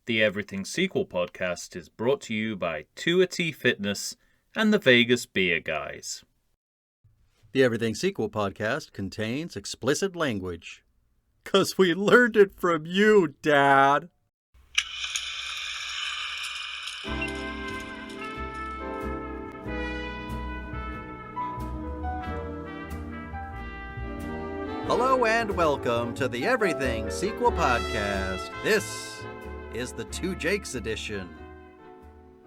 The Everything Sequel podcast is brought to you by 2T Fitness and the Vegas Beer Guys. The Everything Sequel podcast contains explicit language. 'Cause we learned it from you, Dad. Hello and welcome to the Everything Sequel podcast. This is the Two Jakes edition.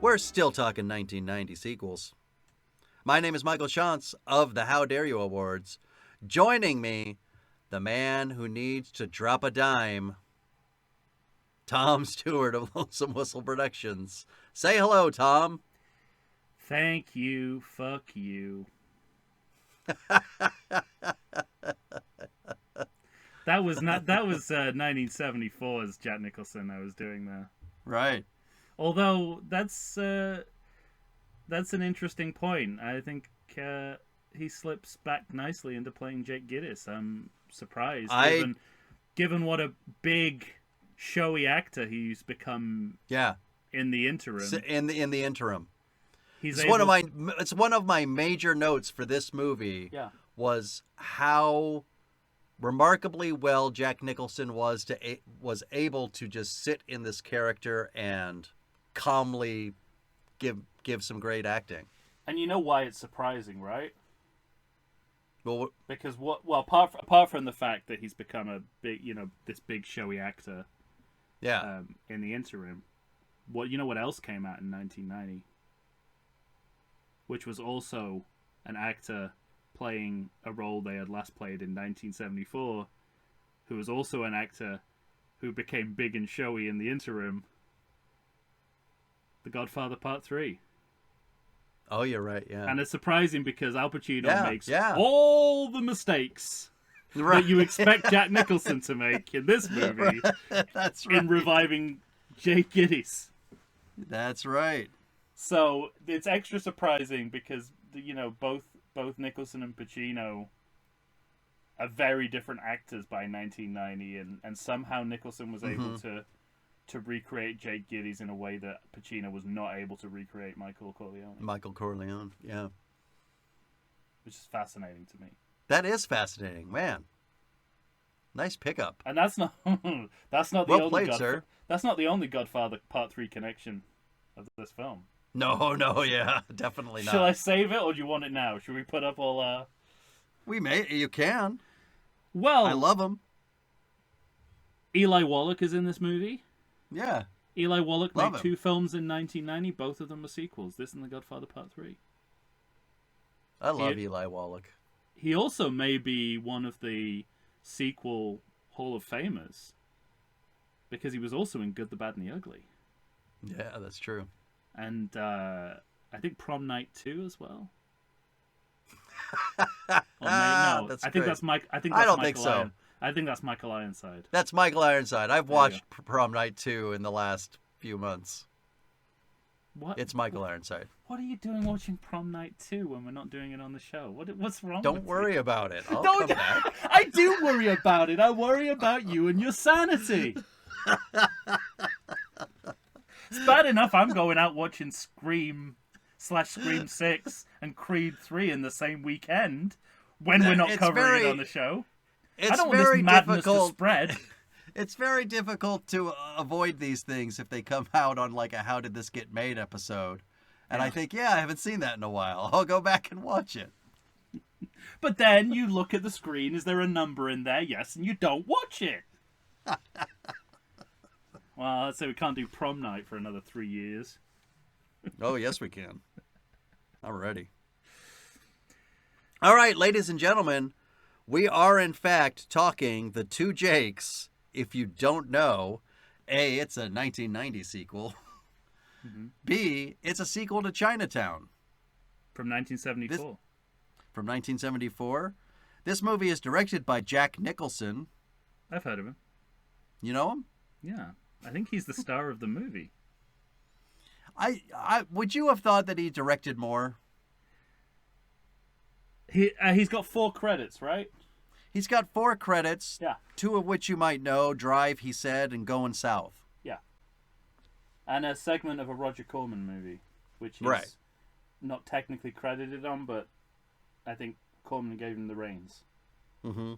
We're still talking 1990 sequels. My name is Michael Shantz of the How Dare You Awards. Joining me, the man who needs to drop a dime, Tom Stewart of Lonesome Whistle Productions. Say hello, Tom. Thank you. Fuck you. That was 1974's Jack Nicholson I was doing there. Right. Although that's an interesting point. I think he slips back nicely into playing Jake Gittes. I'm surprised, given what a big, showy actor he's become. Yeah. In the interim. In the interim. It's one of my major notes for this movie. Yeah. Was how remarkably well Jack Nicholson was able to just sit in this character and calmly give some great acting. And you know why it's surprising, right? Well, because apart from the fact that he's become a big, this big showy actor, yeah, in the interim, what else came out in 1990, which was also an actor playing a role they had last played in 1974, who was also an actor who became big and showy in the interim. The Godfather Part 3. Oh, you're right, yeah. And it's surprising because Al Pacino makes yeah. all the mistakes that you expect Jack Nicholson to make in this movie. That's right. In reviving Jake Gittes. That's right. So it's extra surprising because both Nicholson and Pacino are very different actors by 1990, and somehow Nicholson was able to recreate Jake Gittes in a way that Pacino was not able to recreate Michael Corleone. Yeah. Which is fascinating to me. That is fascinating, man. Nice pickup. And that's not the well only played, sir. That's not the only Godfather Part 3 connection of this film. No, yeah, definitely not. Shall I save it, or do you want it now? Should we put up all? You can. Well, I love him. Eli Wallach is in this movie. Yeah. Eli Wallach made two films in 1990. Both of them are sequels. This and The Godfather Part 3. I love Eli Wallach. He also may be one of the sequel Hall of Famers because he was also in Good, the Bad, and the Ugly. Yeah, that's true. And I think Prom Night 2 as well. No, I think that's Mike. I don't think so. I think that's Michael Ironside. That's Michael Ironside. I've watched Prom Night 2 in the last few months. What? It's Michael Ironside. What are you doing watching Prom Night 2 when we're not doing it on the show? What's wrong? Don't worry about it. I'll come back. I do worry about it. I worry about you and your sanity. It's bad enough I'm going out watching Scream / 6 and Creed 3 in the same weekend when we're not covering it on the show. I don't want this madness to spread. It's very difficult to avoid these things if they come out on like a How Did This Get Made episode. And I think, I haven't seen that in a while. I'll go back and watch it. But then you look at the screen, is there a number in there? Yes, and you don't watch it. Well, let's say we can't do Prom Night for another 3 years. Oh, yes, we can. I'm ready. All right, ladies and gentlemen, we are, in fact, talking The Two Jakes. If you don't know, A, it's a 1990 sequel. Mm-hmm. B, it's a sequel to Chinatown. From 1974. From 1974. This movie is directed by Jack Nicholson. I've heard of him. You know him? Yeah. I think he's the star of the movie. I would you have thought that he directed more? He's got 4 credits, right? He's got 4 credits. Yeah. 2 of which you might know: Drive, He Said, and Going South. Yeah. And a segment of a Roger Corman movie, which he's Right. not technically credited on, but I think Corman gave him the reins. Mm-hmm.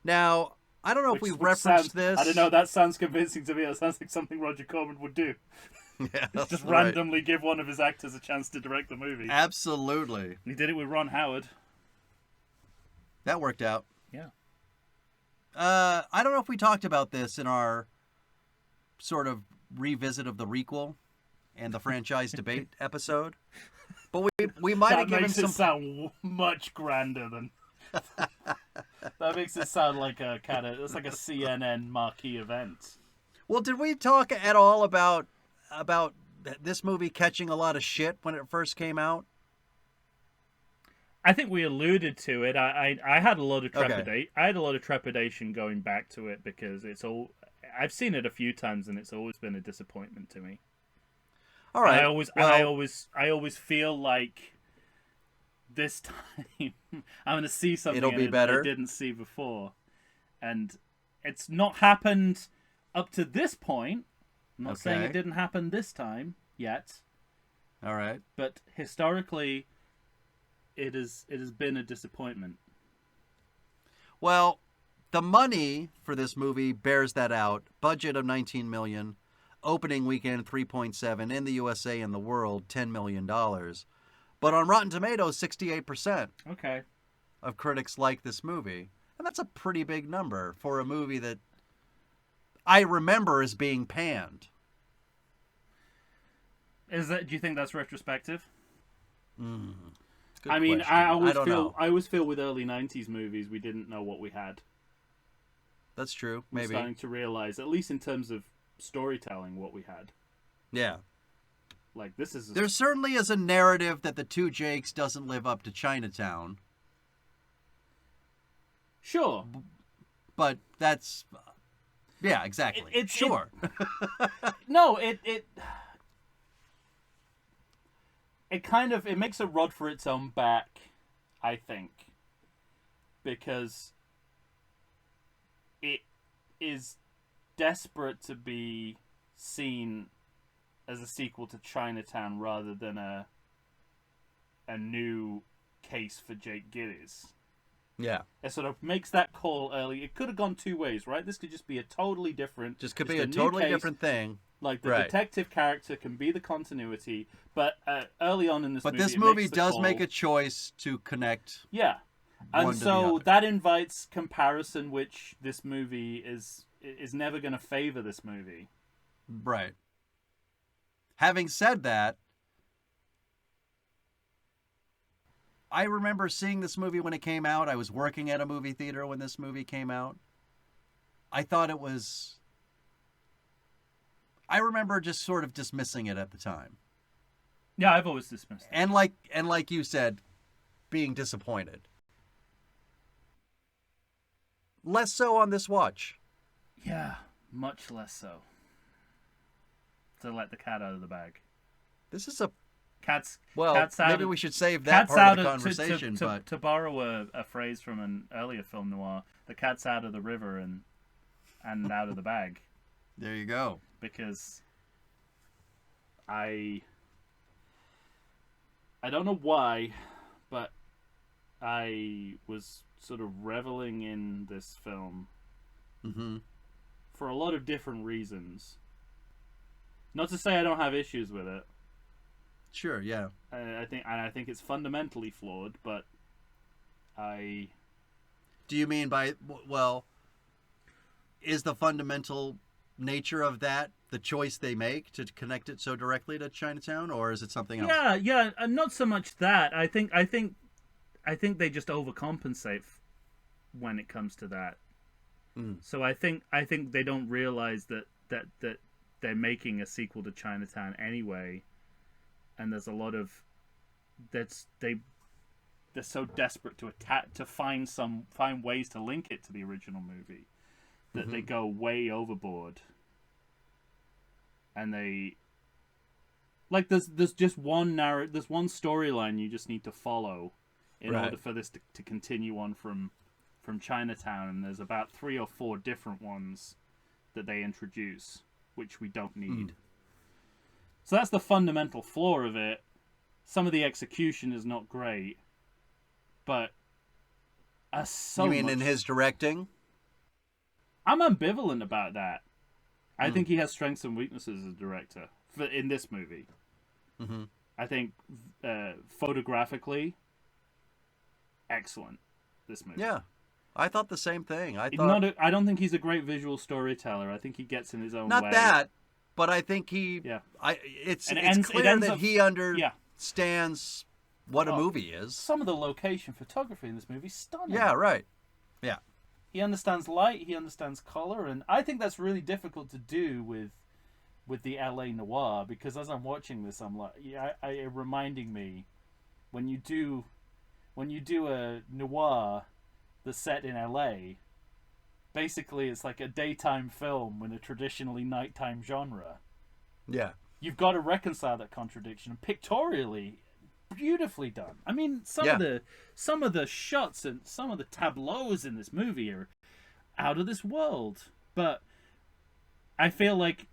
Now, I don't know if Which we've referenced sounds, this. I don't know, that sounds convincing to me. That sounds like something Roger Corman would do. Yeah, that's Just right. randomly give one of his actors a chance to direct the movie. Absolutely. He did it with Ron Howard. That worked out. Yeah. I don't know if we talked about this in our sort of revisit of the requel and the franchise debate episode, but we might have That given makes it some. sound much grander than. That makes it sound like a kind of. It's like a CNN marquee event. Well, did we talk at all about this movie catching a lot of shit when it first came out? I think we alluded to it. I had a lot of Okay. I had a lot of trepidation going back to it because it's all. I've seen it a few times and it's always been a disappointment to me. All right. I always feel like this time I'm going to see something It'll in be it better. that I didn't see before, and it's not happened up to this point. I'm not saying Okay. it didn't happen this time yet, All right. but historically, it has been a disappointment. Well, the money for this movie bears that out. Budget of $19 million, opening weekend 3.7 in the USA and the world $10 million. But on Rotten Tomatoes, 68% Okay. of critics like this movie. And that's a pretty big number for a movie that I remember as being panned. Do you think that's retrospective? Good I mean, question. I always don't know. feel with early '90s movies we didn't know what we had. That's true. We're Maybe. starting to realize, at least in terms of storytelling, what we had. Yeah. Like this is There certainly is a narrative that the Two Jakes doesn't live up to Chinatown, sure. but that's yeah, exactly. Sure. No, it kind of it makes a rod for its own back, I think, because it is desperate to be seen as a sequel to Chinatown rather than a new case for Jake Gillis. Yeah. It sort of makes that call early. It could have gone two ways, right? This could just be a totally different... Just could just be a new totally case. different thing. Like, the Right. detective character can be the continuity, but early on in this But movie... this it movie makes the does call. make a choice to connect. Yeah. one And to the so other. that invites comparison, which this movie is never going to favor this movie. Right. Having said that, I remember seeing this movie when it came out. I was working at a movie theater when this movie came out. I thought it was... I remember just sort of dismissing it at the time. Yeah, I've always dismissed it. And like you said, being disappointed. Less so on this watch. Yeah, much less so. To let the cat out of the bag. This is a... Cat's Well, out maybe of, we should save that cat's part out of the of- conversation, to, but... to borrow a phrase from an earlier film noir, the cat's out of the river and out of the bag. There you go. Because I don't know why, but I was sort of reveling in this film Mm-hmm. for a lot of different reasons. Not to say I don't have issues with it. Sure, yeah. I think it's fundamentally flawed, but Do you mean by... Well, is the fundamental nature of that the choice they make to connect it so directly to Chinatown, or is it something else? yeah, not so much that. I think they just overcompensate when it comes to that. So I think they don't realize that they're making a sequel to Chinatown anyway, and there's a lot of they're so desperate to find ways to link it to the original movie that they go way overboard, and they like there's just one there's one storyline you just need to follow in Right. order for this to continue on from Chinatown, and there's about 3 or 4 different ones that they introduce, which we don't need. So that's the fundamental flaw of it. Some of the execution is not great, but so You mean much... in his directing? I'm ambivalent about that. I think he has strengths and weaknesses as a director in this movie. Mm-hmm. I think photographically, excellent, this movie. Yeah. I thought the same thing. I don't think he's a great visual storyteller. I think he gets in his own way. Not that, but I think he... Yeah. It's clear that he understands what a movie is. Some of the location photography in this movie is stunning. Yeah, right. Yeah. He understands light, he understands color, and I think that's really difficult to do with the LA noir, because as I'm watching this, I'm like, reminding me when you do a noir that's set in LA, basically it's like a daytime film in a traditionally nighttime genre. Yeah. You've got to reconcile that contradiction, and pictorially, beautifully done. I mean, some of the shots and some of the tableaus in this movie are out of this world. But I feel like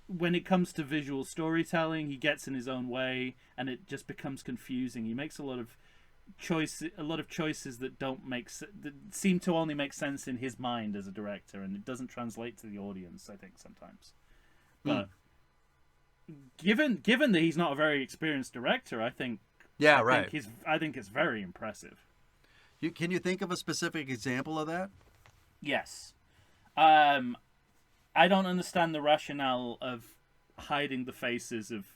when it comes to visual storytelling, he gets in his own way, and it just becomes confusing. He makes a lot of choices that that seem to only make sense in his mind as a director, and it doesn't translate to the audience, I think, sometimes. But given that he's not a very experienced director, I think it's very impressive. Can you think of a specific example of that? Yes. I don't understand the rationale of hiding the faces of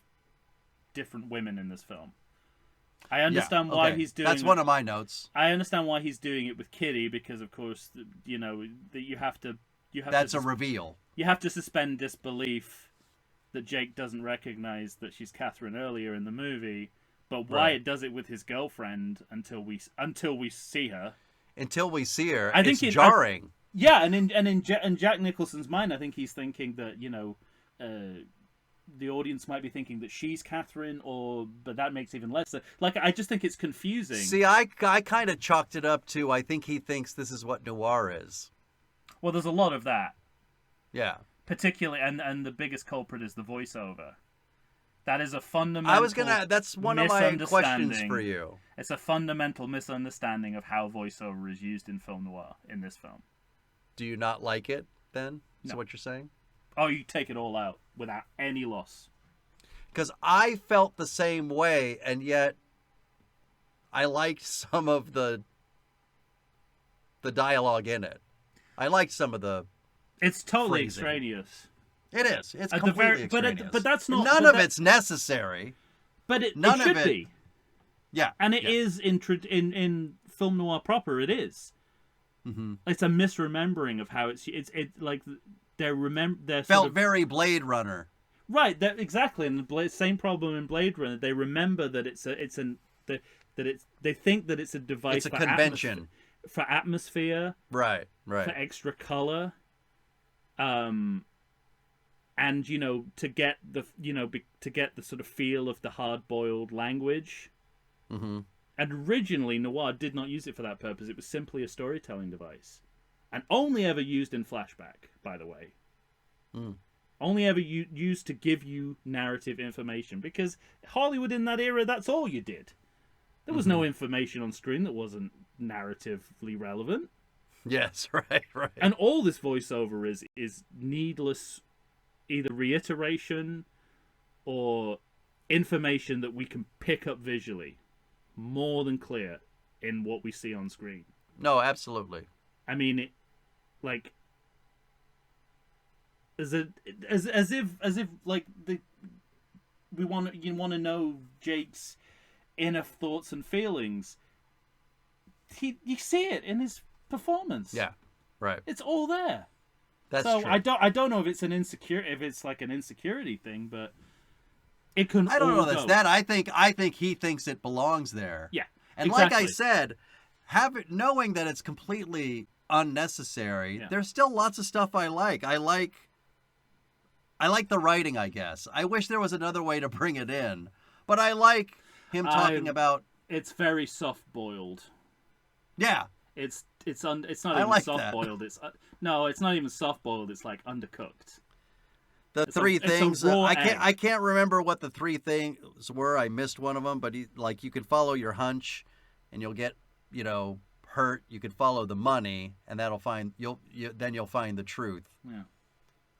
different women in this film. I understand why he's doing That's one of my notes. I understand why he's doing it with Kitty, because of course, that you have to That's a reveal. You have to suspend disbelief that Jake doesn't recognize that she's Catherine earlier in the movie, but Wyatt does it with his girlfriend until we see her. Until we see her, I think it's jarring. And in Jack Nicholson's mind, I think he's thinking that the audience might be thinking that she's Catherine, but that makes even less. Like, I just think it's confusing. See, I kind of chalked it up to I think he thinks this is what noir is. Well, there's a lot of that. Yeah. Particularly, and the biggest culprit is the voiceover. That is a fundamental. That's one of my questions for you. It's a fundamental misunderstanding of how voiceover is used in film noir in this film. Do you not like it then? Is No. what you're saying? Oh, you take it all out without any loss. Because I felt the same way, and yet I liked some of the dialogue in it. I liked some of the. It's totally phrasing. Extraneous. It is. It's completely extraneous. But that's not. None of it's necessary. But it None should of it. be. Yeah. And it is in film noir proper. It is. Mm-hmm. It's a misremembering of how it's like they're felt very Blade Runner. Right. Exactly. And the same problem in Blade Runner. They remember that they think that it's a device. It's a convention for atmosphere. Right. For extra color. And to get the sort of feel of the hard-boiled language. Mm-hmm. And originally, noir did not use it for that purpose. It was simply a storytelling device, and only ever used in flashback. By the way, only ever used to give you narrative information, because Hollywood in that era, that's all you did. There was no information on screen that wasn't narratively relevant. Yes, right. And all this voiceover is needless, either reiteration or information that we can pick up visually, more than clear in what we see on screen. No, absolutely. I mean, as if like you want to know Jake's inner thoughts and feelings. You see it in his performance. Yeah, right. It's all there. That's so true. I don't know if it's an insecurity thing, but it can. I don't know. That's that. I think he thinks it belongs there. Yeah, and exactly. like I said, knowing that it's completely unnecessary. Yeah. There's still lots of stuff I like. I like the writing, I guess. I wish there was another way to bring it in, but I like him talking about. It's very soft boiled. Yeah. It's not even like soft boiled. It's not even soft boiled. It's like undercooked. The It's three it's things a raw I egg. can't remember what the three things were. I missed one of them, but you can follow your hunch, and you'll get hurt. You can follow the money, and that'll find then you'll find the truth. Yeah.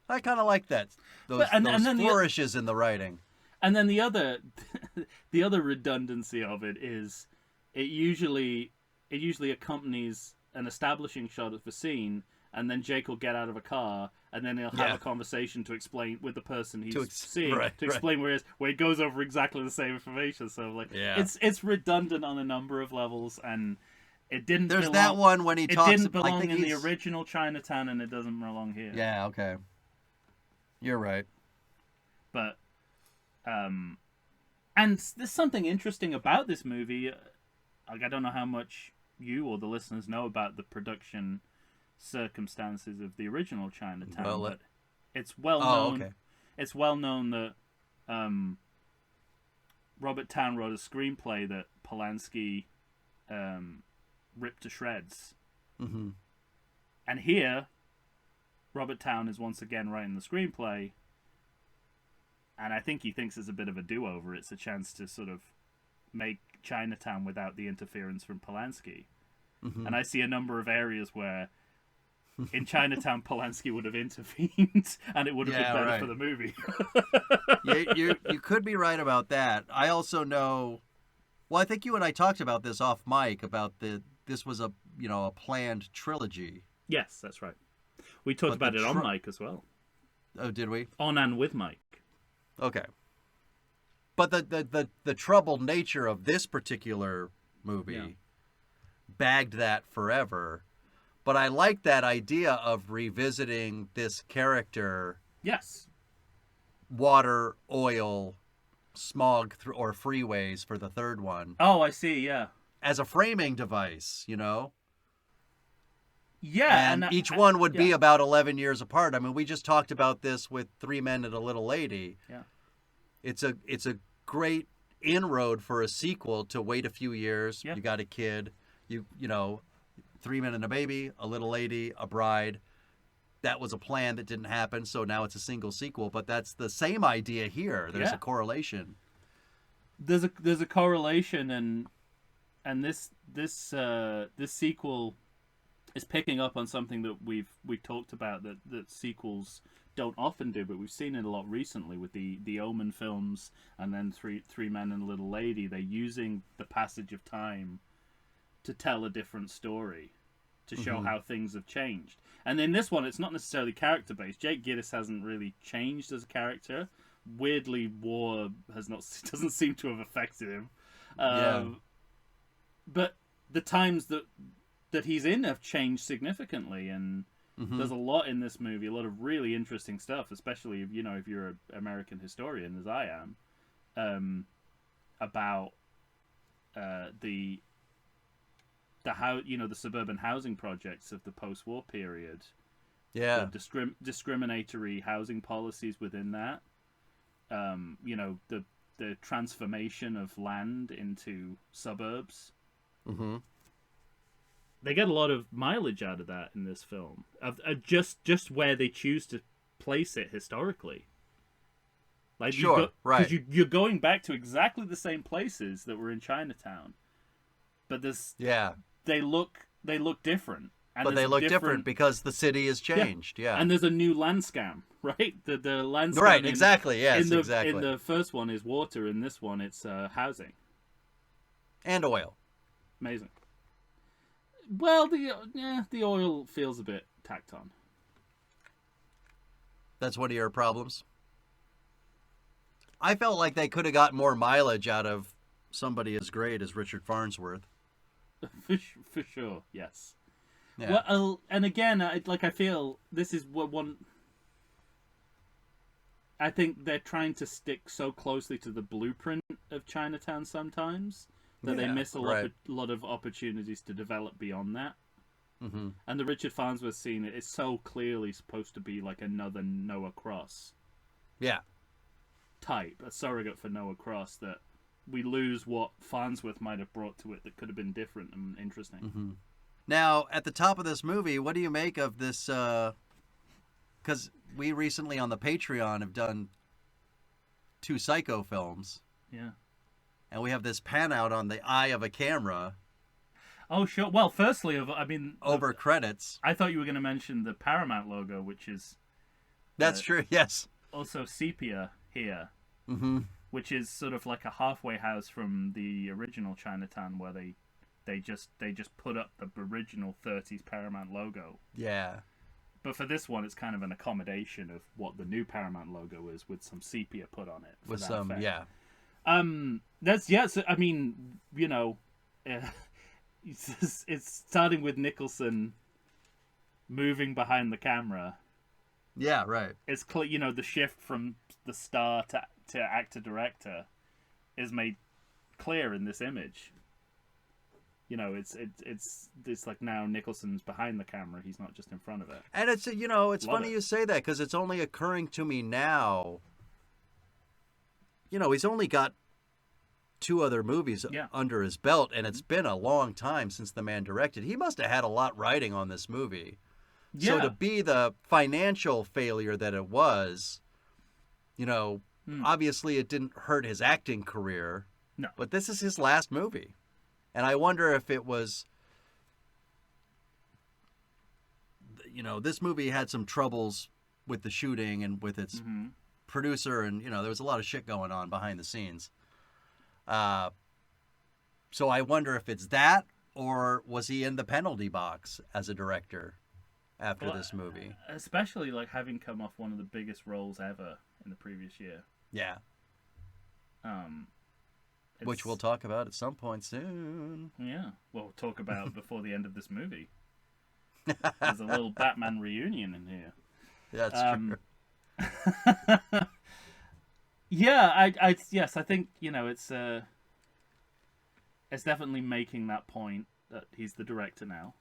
I kind of like that. Those And then flourishes in the writing. And then the other, the other redundancy of it is, it usually accompanies an establishing shot of the scene, and then Jake will get out of a car, and then he'll have a conversation to explain with the person he's seeing to explain where he is, where he goes over exactly the same information. So it's redundant on a number of levels, and it didn't. There's that one when he talks. It didn't belong in the original Chinatown, and it doesn't belong here. Yeah. Okay. You're right. But. And there's something interesting about this movie. Like, I don't know how much you or the listeners know about the production circumstances of the original Chinatown, but it's well known. Okay. It's well known that Robert Towne wrote a screenplay that Polanski ripped to shreds. Mm-hmm. And here, Robert Towne is once again writing the screenplay. And I think he thinks it's a bit of a do-over. It's a chance to sort of make Chinatown without the interference from Polanski. Mm-hmm. And I see a number of areas where in Chinatown Polanski would have intervened and it would have been better for the movie. you could be right about that. I also know... Well, I think you and I talked about this off mic, about this was a planned trilogy. Yes, that's right. We talked about it on mic as well. Oh, did we? On and with mic. Okay. But the troubled nature of this particular movie bagged that forever. But I like that idea of revisiting this character. Yes. Water, oil, smog, or freeways for the third one. Oh, I see, yeah. As a framing device, Yeah. And each one would be about 11 years apart. I mean, we just talked about this with Three Men and a Little Lady. Yeah. It's a great inroad for a sequel to wait a few years. Yeah. You got a kid, you know, 3 Men and a Baby, a little lady, a bride. That was a plan that didn't happen, so now it's a single sequel. But that's the same idea here. There's a correlation. There's a correlation, and this sequel is picking up on something that we've talked about that sequels don't often do, but we've seen it a lot recently with the Omen films, and then Three Men and a Little Lady. They're using the passage of time to tell a different story, to show how things have changed. And in this one, it's not necessarily character based. Jake Gittes hasn't really changed as a character. Weirdly, war doesn't seem to have affected him. But the times that he's in have changed significantly, and there's a lot in this movie, a lot of really interesting stuff, especially if you're an American historian, as I am, about the suburban housing projects of the post-war period. Yeah. The discriminatory housing policies within that. The transformation of land into suburbs. Mm-hmm. They get a lot of mileage out of that in this film, of just where they choose to place it historically. Like, sure, right? Because you're going back to exactly the same places that were in Chinatown, but they look different. But they look different because the city has changed. Yeah. And there's a new land scam, right? The land scam. Right. Exactly. Yes. Exactly. In the first one is water. In this one, it's housing and oil. Amazing. Well, the oil feels a bit tacked on. That's one of your problems? I felt like they could have got more mileage out of somebody as great as Richard Farnsworth. For sure, yes. Yeah. Well, and again, I feel this is one... I think they're trying to stick so closely to the blueprint of Chinatown sometimes that they miss a lot of opportunities to develop beyond that. Mm-hmm. And the Richard Farnsworth scene is so clearly supposed to be like another Noah Cross. Yeah. Type, a surrogate for Noah Cross, that we lose what Farnsworth might have brought to it that could have been different and interesting. Mm-hmm. Now, at the top of this movie, what do you make of this because we recently on the Patreon have done 2 Psycho films, Yeah. and we have this pan out on the eye of a camera Oh, sure. Well, firstly, over credits. I thought you were going to mention the Paramount logo, which is That's true. Yes. also sepia here, Mm-hmm. which is sort of like a halfway house from the original Chinatown, where they just put up the original 30s Paramount logo. Yeah. But for this one, it's kind of an accommodation of what the new Paramount logo is, with some sepia put on it. With some, effect. yeah. That's So, I mean, it's starting with Nicholson moving behind the camera. Yeah, right. It's clear, the shift from the star to actor director is made clear in this image. It's like now Nicholson's behind the camera. He's not just in front of it. And it's funny you say that, because it's only occurring to me now. He's only got 2 other movies under his belt, and it's been a long time since the man directed. He must have had a lot riding on this movie. Yeah. So to be the financial failure that it was, obviously it didn't hurt his acting career. No. But this is his last movie. And I wonder if it was, this movie had some troubles with the shooting and with its producer, and, there was a lot of shit going on behind the scenes. So I wonder if it's that, or was he in the penalty box as a director after this movie? Especially like having come off one of the biggest roles ever in the previous year. Yeah. Which we'll talk about at some point soon. Yeah, we'll talk about before the end of this movie. There's a little Batman reunion in here. That's true. Yeah, I think it's definitely making that point that he's the director now.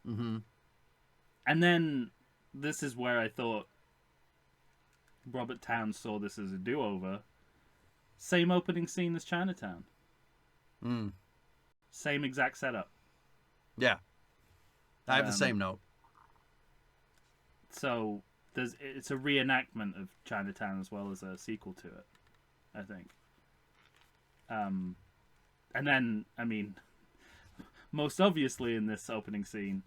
Mm-hmm. And then this is where I thought Robert Towns saw this as a do-over. Same opening scene as Chinatown. Same exact setup. Yeah. I have the same note. So it's a reenactment of Chinatown as well as a sequel to it, I think. And then, most obviously in this opening scene,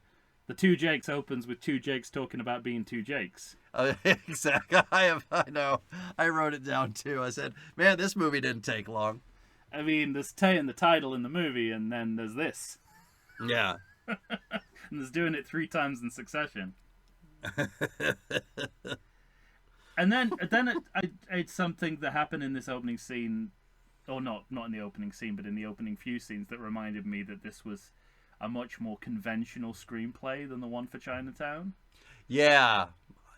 the Two Jakes opens with 2 Jakes talking about being 2 Jakes. Exactly. I know. I wrote it down too. I said, man, this movie didn't take long. There's the title in the movie, and then there's this. Yeah. And there's doing it 3 times in succession. And then it's something that happened in this opening scene, or not in the opening scene, but in the opening few scenes, that reminded me that this was a much more conventional screenplay than the one for Chinatown. Yeah.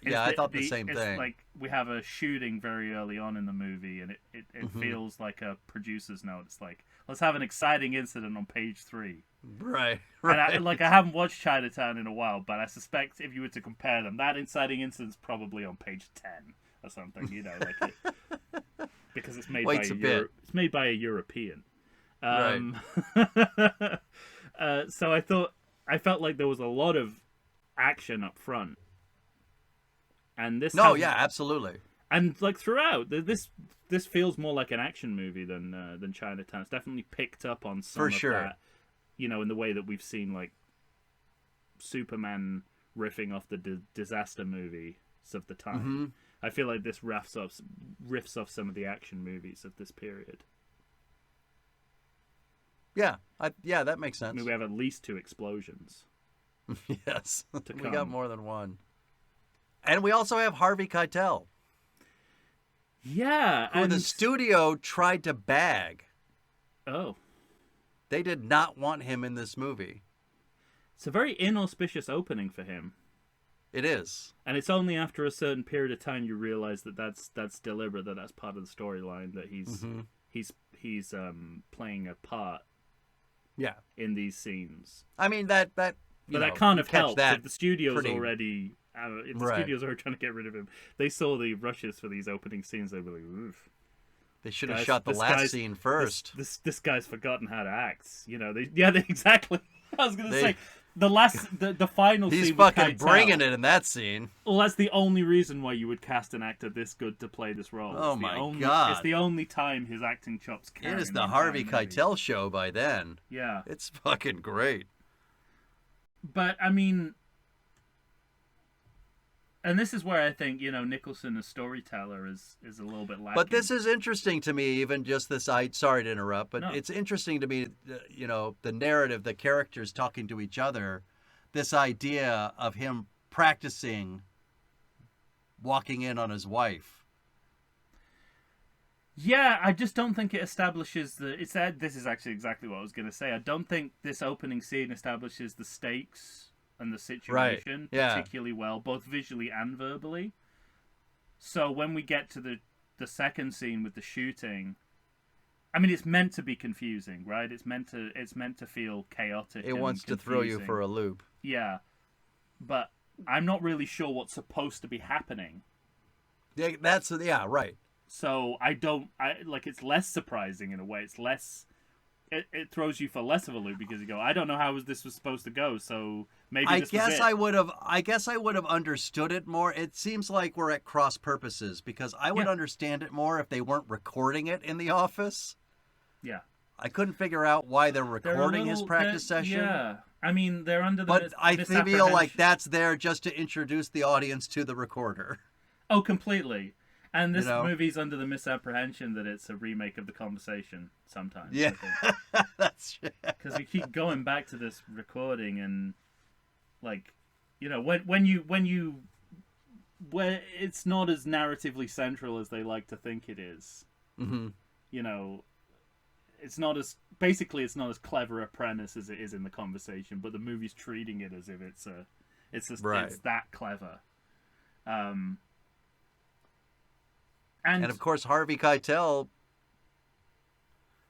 Yeah, I thought the same thing. It's like we have a shooting very early on in the movie, and it feels like a producer's note. It's like, let's have an exciting incident on page 3. Right. And I haven't watched Chinatown in a while, but I suspect if you were to compare them, that exciting incident's probably on page 10 or something, because it's made it's made by a European. Right. So I felt like there was a lot of action up front. And this absolutely. And like throughout, this feels more like an action movie than Chinatown. It's definitely picked up on some of that, in the way that we've seen like Superman riffing off the disaster movies of the time. Mm-hmm. I feel like this riffs off some of the action movies of this period. Yeah, that makes sense. We have at least 2 explosions. Yes, we got more than one. And we also have Harvey Keitel. Yeah. Who the studio tried to bag. Oh. They did not want him in this movie. It's a very inauspicious opening for him. It is. And it's only after a certain period of time you realize that that's deliberate, that's part of the storyline, that he's playing a part. Yeah. In these scenes. I mean, that but that can't have helped. If the studio's already... if the studios are trying to get rid of him, they saw the rushes for these opening scenes, they'd be like, oof. They should have shot the last scene first. This guy's forgotten how to act. Exactly. I was going to say, the final He's scene with fucking Keitel, bringing it in that scene. Well, that's the only reason why you would cast an actor this good to play this role. Oh It's my the only, God. It's the only time his acting chops carry. It is in the entire Harvey movie. Keitel show by then. Yeah. It's fucking great. But, I mean... And this is where I think, Nicholson as storyteller is a little bit lacking. But this is interesting to me, even just this. Sorry to interrupt, but No. it's interesting to me, the narrative, the characters talking to each other, this idea of him practicing walking in on his wife. Yeah, I just don't think it establishes this is actually exactly what I was going to say. I don't think this opening scene establishes the stakes and the situation particularly well, both visually and verbally. So when we get to the second scene with the shooting, I mean, it's meant to be confusing, right? It's meant to feel chaotic. It wants to throw you for a loop. Yeah, but I'm not really sure what's supposed to be happening. Yeah, right. So it's less surprising in a way. It's less. It throws you for less of a loop because you go, I don't know how this was supposed to go, so maybe this was it. I guess I would have understood it more. It seems like we're at cross purposes because I would understand it more if they weren't recording it in the office. Yeah. I couldn't figure out why they're recording his practice session. Yeah. I mean, they're under the But I feel like that's there just to introduce the audience to the recorder. Oh, completely. And this movie's under the misapprehension that it's a remake of The Conversation sometimes. Yeah, that's true. Because we keep going back to this recording and, when it's not as narratively central as they like to think it is. Mm-hmm. It's not as clever a premise as it is in The Conversation, but the movie's treating it as if it's that clever. And of course, Harvey Keitel.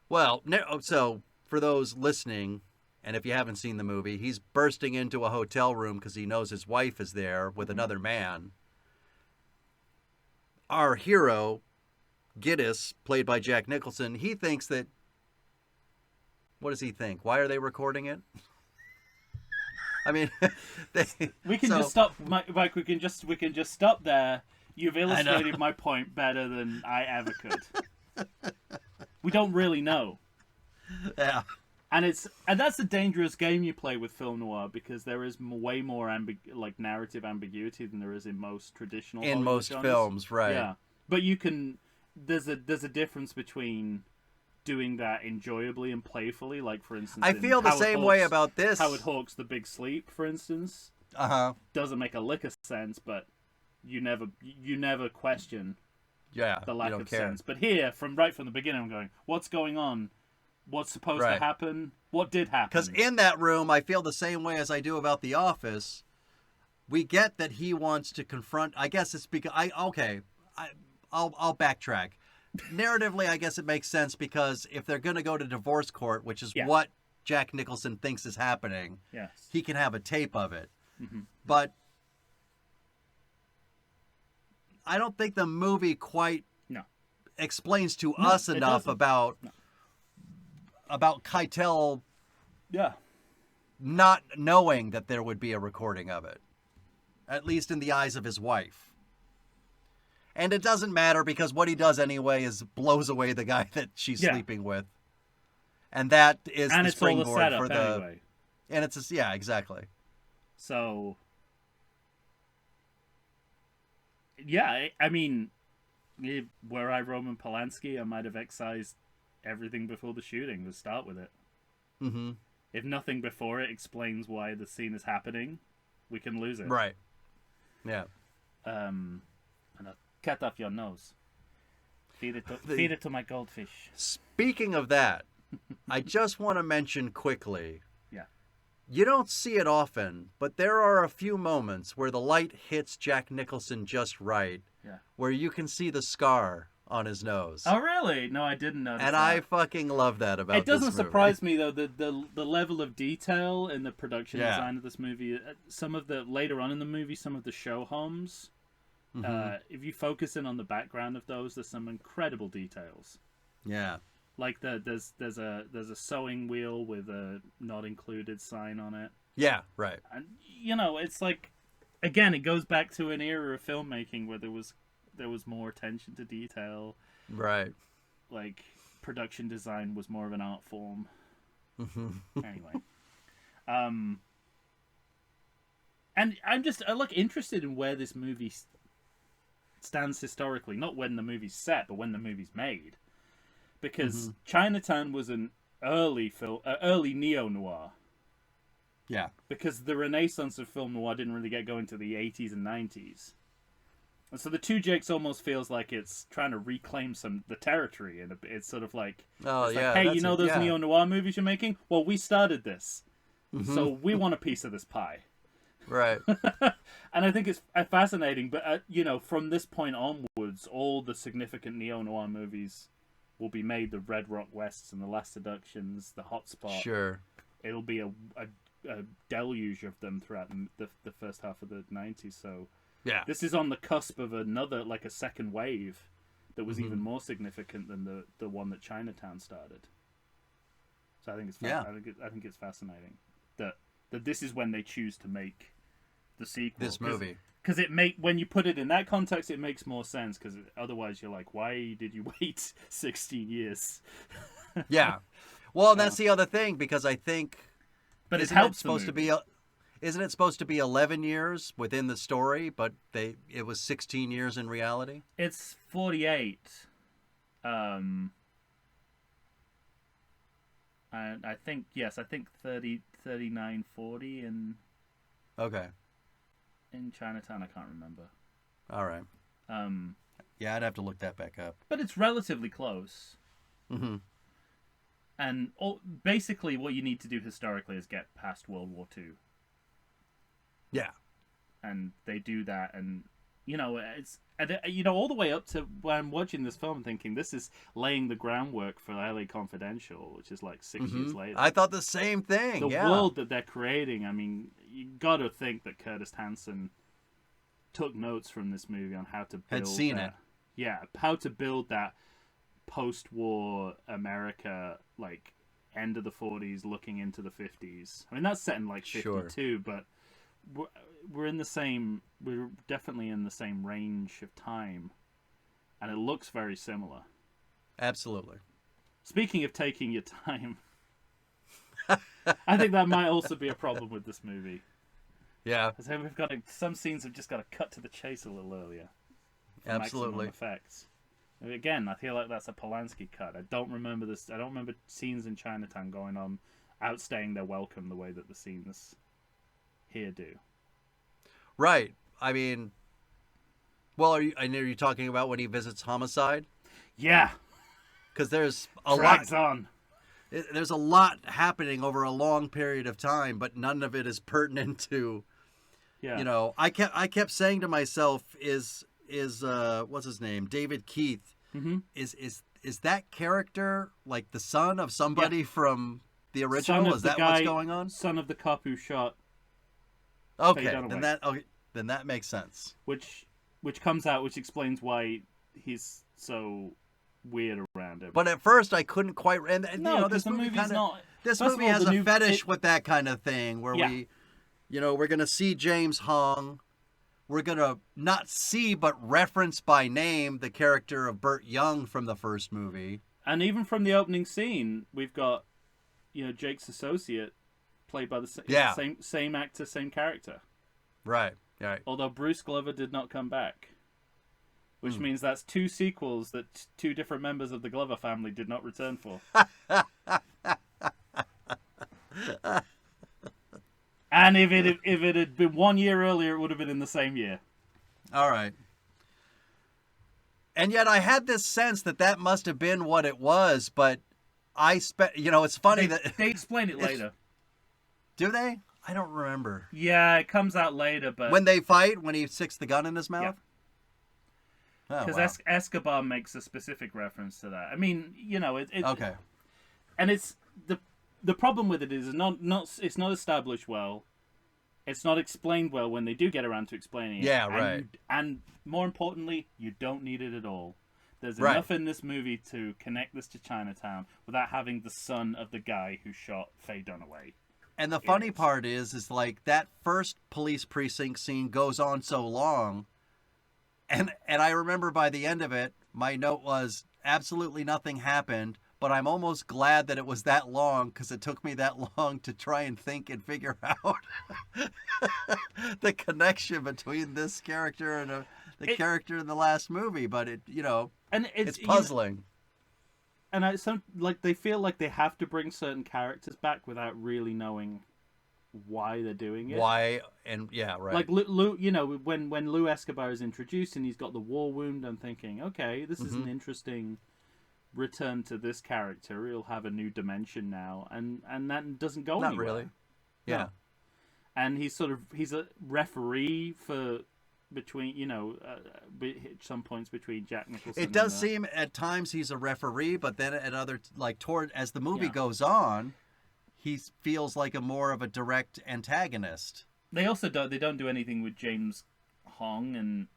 Well, so for those listening, and if you haven't seen the movie, he's bursting into a hotel room because he knows his wife is there with another man. Our hero, Gittes, played by Jack Nicholson, he thinks that. What does he think? Why are they recording it? I mean, we can just stop, Mike. We can just stop there. You've illustrated my point better than I ever could. We don't really know. Yeah. And that's a dangerous game you play with film noir because there is way more narrative ambiguity than there is in most traditional in Hollywood most genres. films, right? Yeah, but you can. There's a difference between doing that enjoyably and playfully. Like for instance, I feel the same way about this. Howard Hawks' The Big Sleep, for instance, doesn't make a lick of sense, but you never question the lack of sense. But here, right from the beginning, I'm going, what's going on? What's supposed to happen? What did happen? Because in that room, I feel the same way as I do about The Office. We get that he wants to confront. I guess it's because I'll backtrack. Narratively, I guess it makes sense because if they're going to go to divorce court, which is what Jack Nicholson thinks is happening, he can have a tape of it. Mm-hmm. But I don't think the movie quite explains to us enough about Keitel not knowing that there would be a recording of it, at least in the eyes of his wife. And it doesn't matter because what he does anyway is blows away the guy that she's sleeping with. And that is the springboard all the setup for the anyway. And it's exactly. So yeah, I mean, were I Roman Polanski, I might have excised everything before the shooting to start with it. Mm-hmm. If nothing before it explains why the scene is happening, we can lose it. Right. Yeah. And I'll cut off your nose. Feed it to my goldfish. Speaking of that, I just want to mention quickly. Yeah. You don't see it often, but there are a few moments where the light hits Jack Nicholson just right. Yeah. Where you can see the scar on his nose. Oh, really? No, I didn't notice and that. I fucking love that about this movie. It doesn't surprise me, though, the level of detail in the production design of this movie. Some of the, later on in the movie, some of the show homes, if you focus in on the background of those, there's some incredible details. Yeah. Like there's a sewing wheel with a not included sign on it. Yeah, right. And it's like, again, it goes back to an era of filmmaking where there was more attention to detail. Right. Like, production design was more of an art form. Anyway, and I look interested in where this movie stands historically, not when the movie's set, but when the movie's made, because Chinatown was an early neo noir. Yeah. Because the renaissance of film noir didn't really get going to the 80s and 90s. And so the Two Jakes almost feels like it's trying to reclaim the territory, and it's sort of like, hey, those neo noir movies you're making? Well, we started this, so we want a piece of this pie, right? And I think it's fascinating. But from this point onwards, all the significant neo noir movies will be made: the Red Rock Wests and the Last Seductions, the Hotspot. Sure, it'll be a deluge of them throughout the first half of the 90s. So. Yeah. This is on the cusp of another, like a second wave that was even more significant than the one that Chinatown started. So I think it's I think it's fascinating that this is when they choose to make the sequel. This movie. Because when you put it in that context, it makes more sense. Because otherwise, you're like, why did you wait 16 years? Yeah. Well, that's the other thing, because I think. But it helps. Isn't it supposed to be 11 years within the story, but it was 16 years in reality? It's 48. And I think 30, 39, 40 Okay. In Chinatown. I can't remember. All right. Yeah, I'd have to look that back up. But it's relatively close. Mm-hmm. And basically what you need to do historically is get past World War II. Yeah. And they do that, and it's all the way up to when I'm watching this film thinking this is laying the groundwork for LA Confidential, which is like 6 years later. I thought the same thing. The world that they're creating, I mean, you got to think that Curtis Hanson took notes from this movie on how to build had seen it. Yeah, how to build that post-war America, like end of the 40s looking into the 50s. I mean, that's set in like 52, but we're definitely in the same range of time, and it looks very similar. Absolutely. Speaking of taking your time, I think that might also be a problem with this movie. Yeah. Because we've got some scenes have just got to cut to the chase a little earlier. Absolutely. Effects. Again, I feel like that's a Polanski cut. I don't remember this. I don't remember scenes in Chinatown going on outstaying their welcome the way that the scenes here do. Right. I mean, well, are you talking about when he visits Homicide? Yeah. Because there's a Drags lot. On. There's a lot happening over a long period of time, but none of it is pertinent to. Yeah. I kept saying to myself, is what's his name? David Keith. Mm-hmm. Is that character like the son of somebody from the original? Is that what's going on? Son of the cop who shot. Okay, then that makes sense. Which comes out, which explains why he's so weird around him. But at first, I couldn't quite. And this the movie movie's not. This movie has a fetish with that kind of thing, where we're gonna see James Hong. We're gonna not see, but reference by name the character of Burt Young from the first movie. And even from the opening scene, we've got, Jake's associate, played by the same actor, same character. Right. Although Bruce Glover did not come back. Which means that's 2 sequels that 2 different members of the Glover family did not return for. And if it had been 1 year earlier, it would have been in the same year. All right. And yet I had this sense that must have been what it was, but it's funny that... They explain it later. Do they? I don't remember. Yeah, it comes out later, but... When they fight, when he sticks the gun in his mouth? Because Escobar makes a specific reference to that. I mean, okay. And it's... The problem with it is it's not established well. It's not explained well when they do get around to explaining it. Yeah, right. And more importantly, you don't need it at all. There's enough in this movie to connect this to Chinatown without having the son of the guy who shot Faye Dunaway. And the funny part is like that first police precinct scene goes on so long, and I remember by the end of it, my note was absolutely nothing happened, but I'm almost glad that it was that long because it took me that long to try and think and figure out the connection between this character and the character in the last movie. But it's puzzling. They feel like they have to bring certain characters back without really knowing why they're doing it. Why and yeah, right. Like Lou, when Lou Escobar is introduced and he's got the war wound, I'm thinking, okay, this is an interesting return to this character. He'll have a new dimension now, and that doesn't go anywhere. Not really. Yeah. No. And he's a referee for some points between Jack Nicholson. It does seem at times he's a referee, but then at other as the movie goes on, he feels like more of a direct antagonist. They also don't do anything with James Hong, and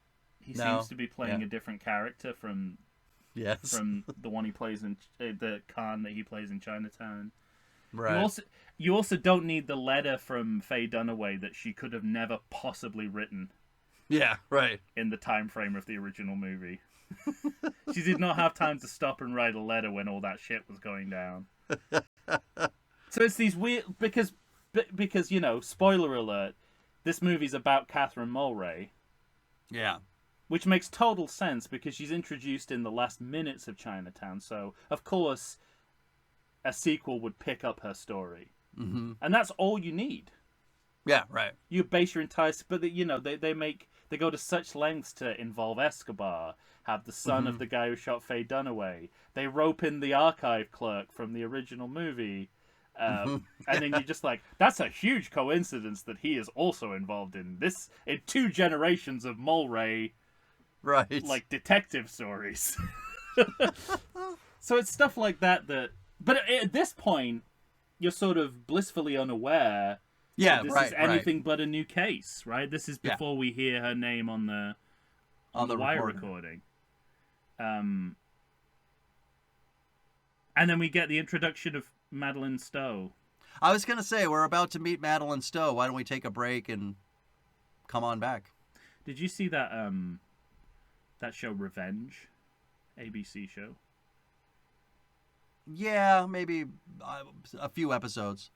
he seems to be playing a different character from the one he plays in the Khan that he plays in Chinatown. Right. You also don't need the letter from Faye Dunaway that she could have never possibly written. Yeah, right. In the time frame of the original movie. She did not have time to stop and write a letter when all that shit was going down. So it's these weird... Because, spoiler alert, this movie's about Catherine Mulray. Yeah. Which makes total sense because she's introduced in the last minutes of Chinatown. So, of course, a sequel would pick up her story. Mm-hmm. And that's all you need. Yeah, right. You base your entire... But, they go to such lengths to involve Escobar, have the son of the guy who shot Faye Dunaway. They rope in the archive clerk from the original movie. And then you're just like, that's a huge coincidence that he is also involved in 2 generations of Mulray, right? Like detective stories. So it's stuff like that. But at this point, you're sort of blissfully unaware. Yeah, this is anything but a new case, right? This is before we hear her name on the wire recording. And then we get the introduction of Madeleine Stowe. I was going to say, we're about to meet Madeleine Stowe. Why don't we take a break and come on back? Did you see that that show Revenge? ABC show? Yeah, maybe a few episodes.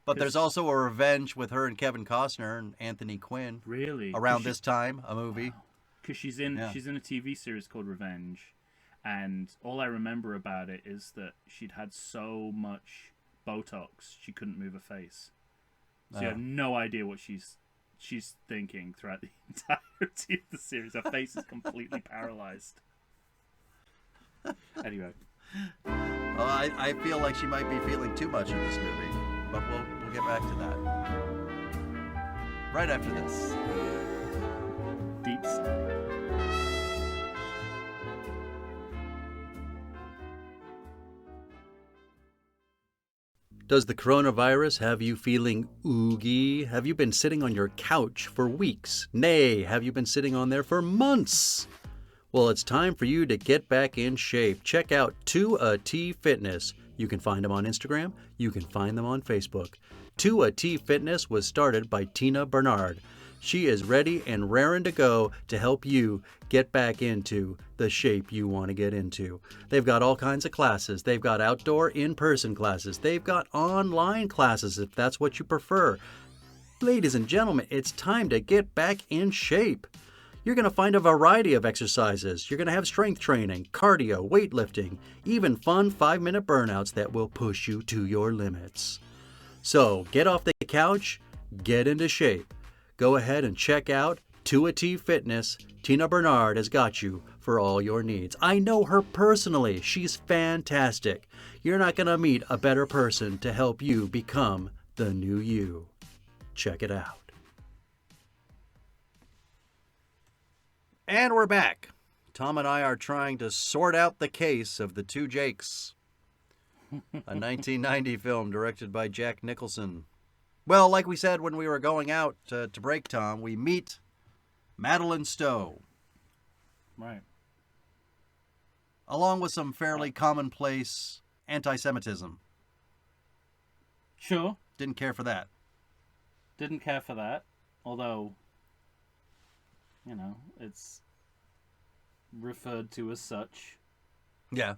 But there's also a Revenge with her and Kevin Costner and Anthony Quinn. Really? Around this time, a movie. Because she's in a TV series called Revenge. And all I remember about it is that she'd had so much Botox, she couldn't move her face. So you have no idea what she's thinking throughout the entirety of the series. Her face is completely paralyzed. Anyway. Well, I feel like she might be feeling too much in this movie. But we'll get back to that. Right after this. Deep study. Does the coronavirus have you feeling oogie? Have you been sitting on your couch for weeks? Nay, have you been sitting on there for months? Well, it's time for you to get back in shape. Check out 2AT Fitness. You can find them on Instagram. You can find them on Facebook. 2AT Fitness was started by Tina Bernard. She is ready and raring to go to help you get back into the shape you want to get into. They've got all kinds of classes. They've got outdoor in-person classes. They've got online classes if that's what you prefer. Ladies and gentlemen, it's time to get back in shape. You're going to find a variety of exercises. You're going to have strength training, cardio, weightlifting, even fun 5-minute burnouts that will push you to your limits. So get off the couch, get into shape. Go ahead and check out 2AT Fitness. Tina Bernard has got you for all your needs. I know her personally. She's fantastic. You're not going to meet a better person to help you become the new you. Check it out. And we're back. Tom and I are trying to sort out the case of the two Jakes. A 1990 film directed by Jack Nicholson. Well, like we said when we were going out to break, Tom, we meet Madeleine Stowe. Right. Along with some fairly commonplace anti-Semitism. Sure. Didn't care for that. Didn't care for that, although, it's referred to as such. Yeah.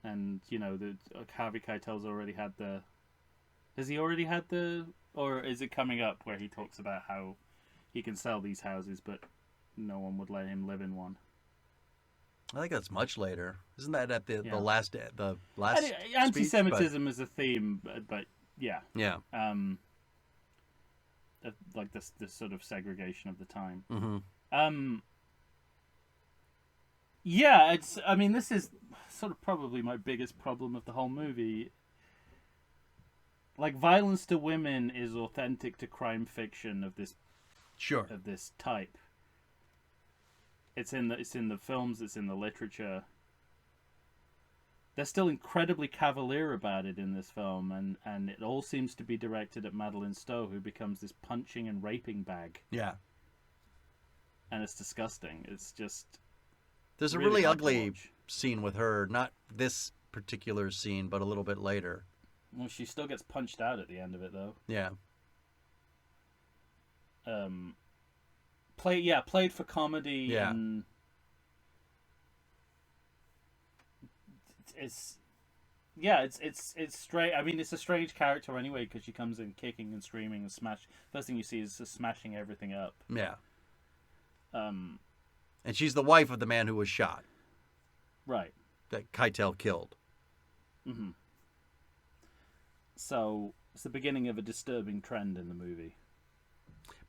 And, Harvey Keitel's already had the... Has he already had the... Or is it coming up where he talks about how he can sell these houses, but no one would let him live in one? I think that's much later. Isn't that at the last anti-Semitism is a theme, but yeah. Yeah. Like this sort of segregation of the time. Mm-hmm. Yeah, this is sort of probably my biggest problem of the whole movie. Like, violence to women is authentic to crime fiction of this type. It's in the films, it's in the literature. They're still incredibly cavalier about it in this film, and it all seems to be directed at Madeleine Stowe, who becomes this punching and raping bag. Yeah. And it's disgusting. It's just... There's a really ugly scene with her, not this particular scene, but a little bit later. Well, she still gets punched out at the end of it, though. Yeah. Played for comedy. Yeah. And it's straight. I mean, it's a strange character anyway, because she comes in kicking and screaming and smash. First thing you see is just smashing everything up. Yeah. And she's the wife of the man who was shot. Right. That Keitel killed. Mm-hmm. So it's the beginning of a disturbing trend in the movie.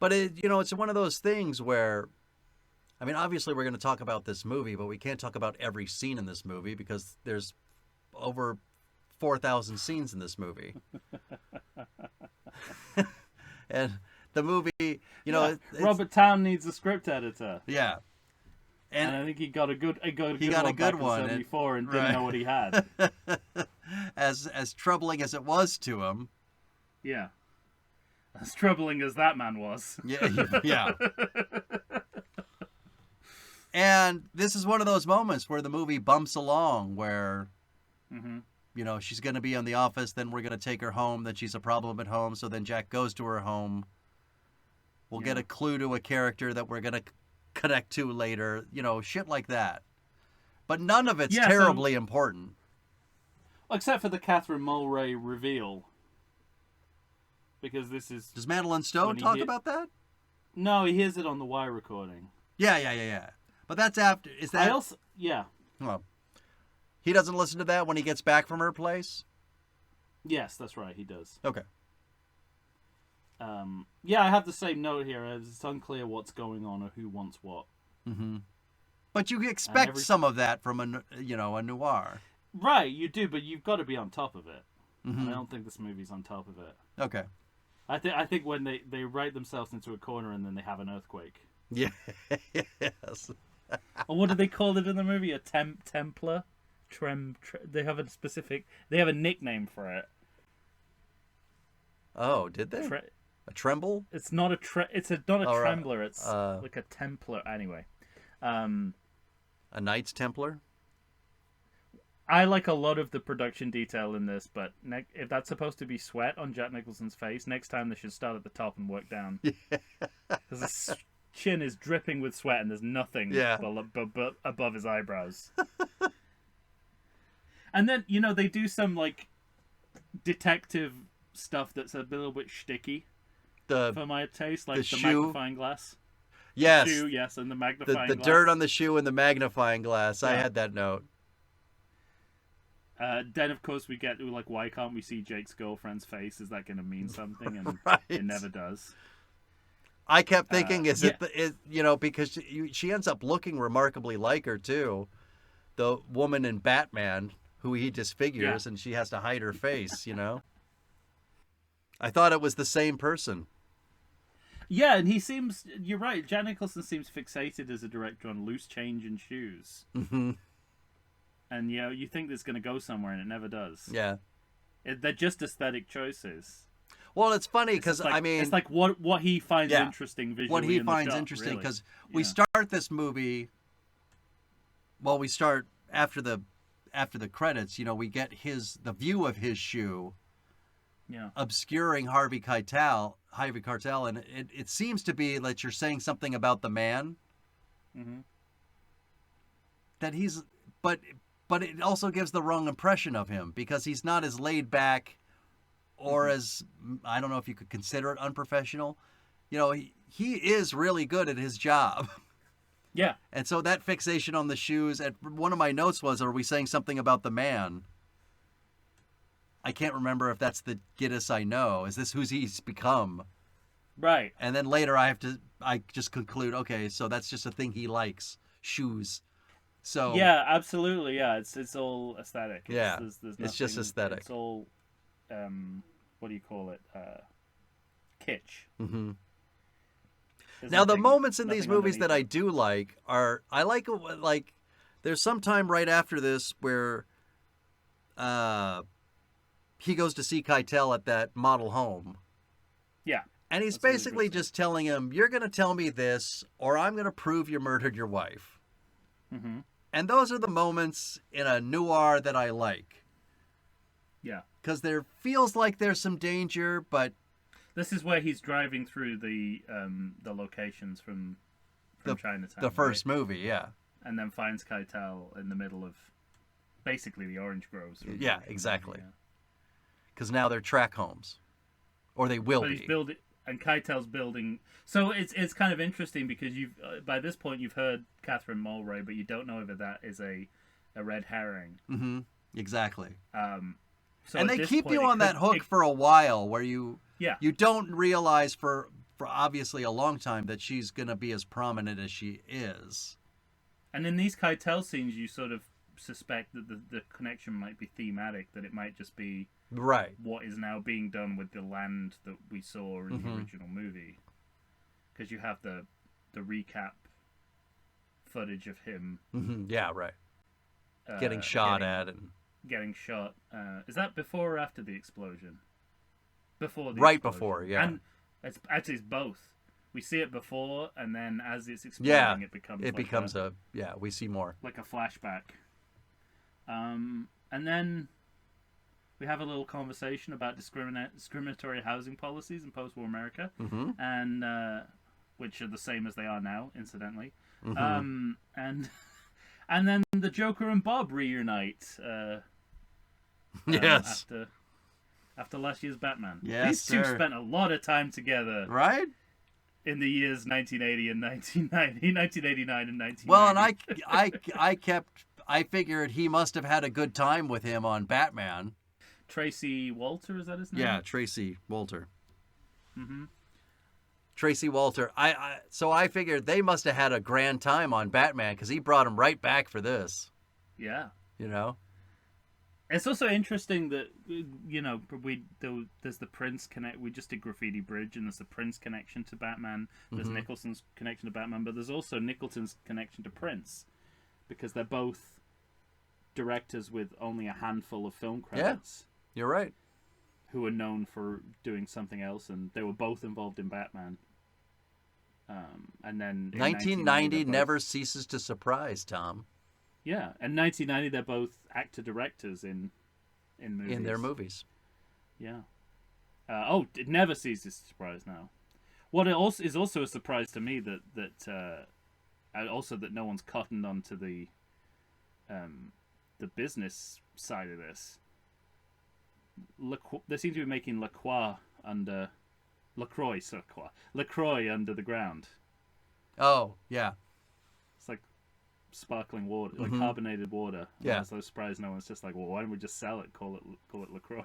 But it's one of those things where, I mean, obviously we're going to talk about this movie, but we can't talk about every scene in this movie because there's over 4,000 scenes in this movie. And the movie, Robert Towne needs a script editor. Yeah. And I think he got a good one in 74 and didn't know what he had. As troubling as it was to him. Yeah. As troubling as that man was. Yeah. And this is one of those moments where the movie bumps along where, she's going to be in the office, then we're going to take her home, then she's a problem at home, so then Jack goes to her home. We'll get a clue to a character that we're going to connect to later, shit like that. But none of it's terribly important. Except for the Catherine Mulray reveal. Because this is... Does Madeleine Stowe talk about that? No, he hears it on the Wire recording. Yeah. But that's after... Is that... Yeah. Well, he doesn't listen to that when he gets back from her place? Yes, that's right, he does. Okay. I have the same note here. It's unclear what's going on or who wants what. Mm-hmm. But you expect some of that from a noir. Right, you do, but you've got to be on top of it. Mm-hmm. And I don't think this movie's on top of it. Okay. I think when they write themselves into a corner and then they have an earthquake. Yeah. Yes. Or what do they call it in the movie? A Templar? They have a nickname for it. Oh, did they? A tremble? It's not a trembler. It's like a Templar. Anyway, a Knights Templar. I like a lot of the production detail in this, but if that's supposed to be sweat on Jack Nicholson's face, next time they should start at the top and work down. Because his chin is dripping with sweat and there's nothing above his eyebrows. And then they do some like detective stuff that's a little bit shticky for my taste, like the magnifying glass. Yes. The shoe, yes, and the magnifying glass. The dirt on the shoe and the magnifying glass. Yeah. I had that note. Then, of course, we get like, why can't we see Jake's girlfriend's face? Is that going to mean something? And right. It never does. I kept thinking, because she ends up looking remarkably like her too, the woman in Batman who he disfigures, and she has to hide her face. I thought it was the same person. Yeah, and you're right, Jack Nicholson seems fixated as a director on loose change and shoes. Mm-hmm. And, you think it's going to go somewhere, and it never does. Yeah. They're just aesthetic choices. Well, it's funny, because, it's like what he finds interesting visually. What he finds interesting, because we start this movie, we start after the credits, we get the view of his shoe, obscuring Harvey Keitel, and it seems to be that you're saying something about the man. Mm-hmm. That he's, but it also gives the wrong impression of him because he's not as laid back, or as, I don't know if you could consider it unprofessional. You know, he is really good at his job. Yeah. And so that fixation on the shoes, one of my notes was, are we saying something about the man? I can't remember if that's the Gittes I know. Is this who he's become? Right. And then later I just conclude, okay, so that's just a thing he likes, shoes. So yeah, absolutely. Yeah, it's all aesthetic. There's nothing, it's just aesthetic. It's all, what do you call it? Kitsch. Mm-hmm. Now the moments in these movies that I do like are, I like there's some time right after this where he goes to see Keitel at that model home. Yeah. And he's basically just telling him, you're going to tell me this, or I'm going to prove you murdered your wife. Mm-hmm. And those are the moments in a noir that I like. Yeah. Because there feels like there's some danger, but... This is where he's driving through the locations from Chinatown. The first movie, yeah. And then finds Keitel in the middle of basically the orange groves. Yeah, exactly. Because now they're track homes. Or they will be. He's building, and Keitel's building. So it's kind of interesting because you've by this point you've heard Catherine Mulray, but you don't know whether that is a red herring. Mm-hmm. Exactly. So and they keep you on that hook for a while, where you don't realize for obviously a long time that she's going to be as prominent as she is. And in these Keitel scenes, you sort of suspect that the connection might be thematic, that it might just be what is now being done with the land that we saw in the original movie. Because you have the recap footage of him. Mm-hmm. Yeah, right. Getting shot at and... Getting shot. Is that before or after the explosion? Before the Right explosion. before, yeah. And it's both. We see it before, and then as it's exploding, it becomes we see more. Like a flashback. And then we have a little conversation about discriminatory housing policies in post-war America, and which are the same as they are now, incidentally. And then the Joker and Bob reunite. Yes. After last year's Batman. Yes, These two spent a lot of time together. Right? In the years 1980 and 1989 and 1990. Well, and I figured he must have had a good time with him on Batman. Tracy Walter, is that his name? Yeah, Tracy Walter. Mm-hmm. Tracy Walter. So I figured they must have had a grand time on Batman because he brought him right back for this. Yeah. You know? It's also interesting that, there's the Prince connect. We just did Graffiti Bridge, and there's the Prince connection to Batman. There's Nicholson's connection to Batman, but there's also Nicholson's connection to Prince, because they're both directors with only a handful of film credits. Yeah, you're right. Who are known for doing something else, and they were both involved in Batman. And then 1990 never ceases to surprise, Tom. Yeah, and 1990 they're both actor-directors in movies. In their movies. Yeah. It never ceases to surprise now. What is also a surprise to me that no one's cottoned onto the business side of this. They seem to be making LaCroix under the ground. Oh, yeah. It's like sparkling water, like carbonated water. Yeah. I'm so surprised no one's just like, well, why don't we just sell it? Call it LaCroix.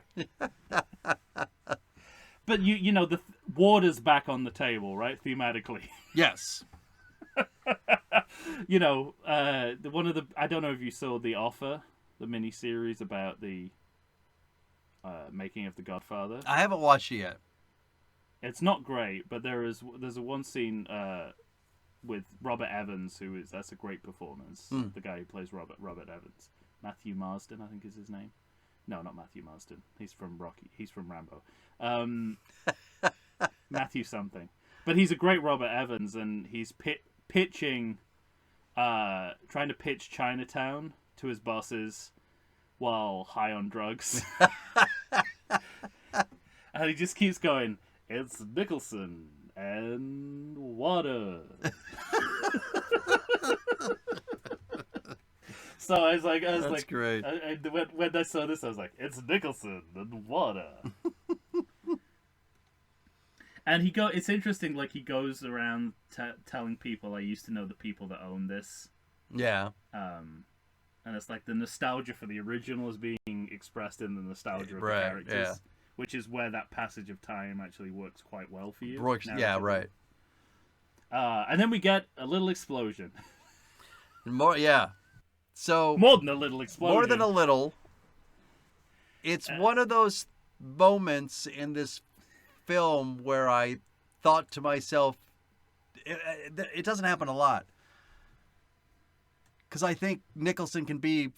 But the water's back on the table, right? Thematically. Yes. I don't know if you saw The Offer, the miniseries about the making of The Godfather. I haven't watched it yet. It's not great, but there's a one scene with Robert Evans, that's a great performance. The guy who plays Robert Evans. Matthew Marsden, I think is his name. No, not Matthew Marsden. He's from Rocky. He's from Rambo. Matthew something. But he's a great Robert Evans, and he's trying to pitch Chinatown to his bosses while high on drugs. And he just keeps going, it's Nicholson and water. So I was like, That's great. When I saw this, I was like, it's Nicholson and water. And it's interesting, like, he goes around telling people, I used to know the people that own this. Yeah. And it's like the nostalgia for the original is being expressed in the nostalgia of the Right, characters. yeah. Which is where that passage of time actually works quite well for you. Yeah, right. And then we get a little explosion. More, yeah. So More than a little explosion. More than a little. It's one of those moments in this film where I thought to myself, it doesn't happen a lot. Because I think Nicholson can be,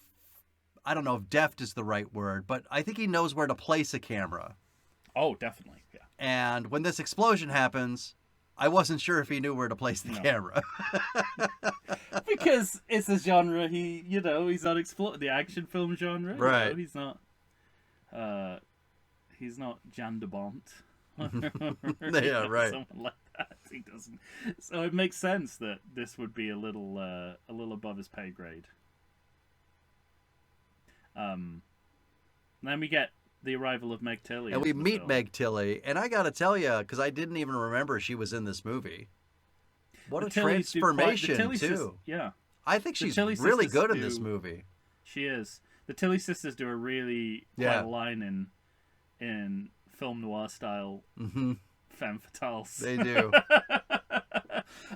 I don't know if deft is the right word, but I think he knows where to place a camera. Oh, definitely, yeah. And when this explosion happens, I wasn't sure if he knew where to place the camera. Because it's a genre he's not explored, the action film genre. Right. You know, he's not Jan de Bont. Yeah, right. Someone like that. He doesn't. So it makes sense that this would be a little above his pay grade. Then we get the arrival of Meg Tilly. And we meet Meg Tilly, and I gotta tell you, because I didn't even remember she was in this movie. What a transformation, too. Yeah. I think she's really good in this movie. She is. The Tilly sisters do a really quite a line in film noir style femme fatales. They do.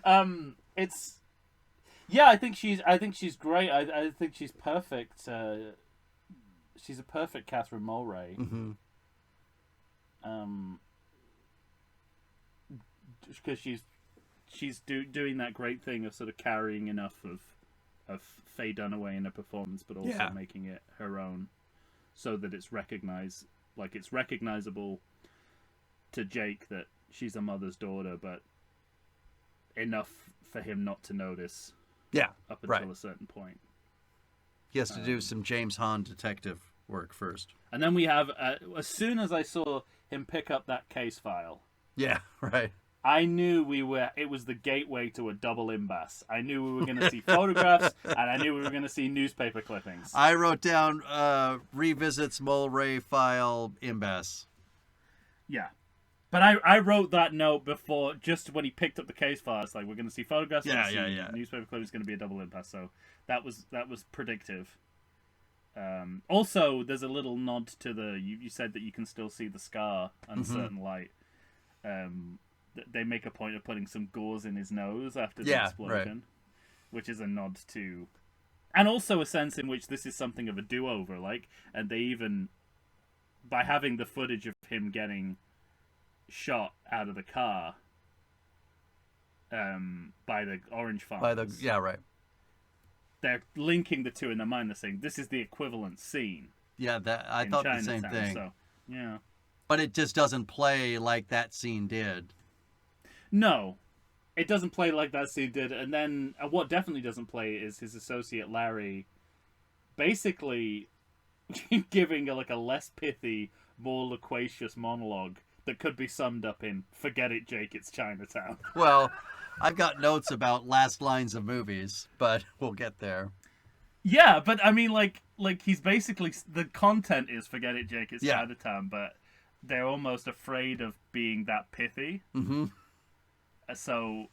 I think she's great. I think she's perfect. She's a perfect Catherine Mulray. Because she's doing that great thing of sort of carrying enough of Faye Dunaway in her performance, but also making it her own, so that it's recognizable to Jake that she's a mother's daughter, but enough for him not to notice. Yeah, up until a certain point. He has to do some James Hahn detective work first. And then we have, as soon as I saw him pick up that case file, yeah, right, I knew it was the gateway to a double imbas. I knew we were going to see photographs, and I knew we were going to see newspaper clippings. I wrote down revisits Mulray file imbas. Yeah. But I wrote that note before, just when he picked up the case file. It's like, we're going to see photographs, newspaper clippings, going to be a double impasse. So that was predictive. Also, there's a little nod to you said that you can still see the scar under certain light. They make a point of putting some gauze in his nose after the explosion, which is a nod to, and also a sense in which this is something of a do-over. And they even, by having the footage of him getting shot out of the car by the orange farmers. They're linking the two in their mind. They're saying this is the equivalent scene. Yeah, I thought the same thing. So, yeah, but it just doesn't play like that scene did. No, it doesn't play like that scene did. And then what definitely doesn't play is his associate Larry, basically giving a less pithy, more loquacious monologue that could be summed up in "Forget it, Jake, it's Chinatown." Well, I've got notes about last lines of movies, but we'll get there. Yeah, but I mean, he's basically, the content is "Forget it, Jake, it's Chinatown," but they're almost afraid of being that pithy. So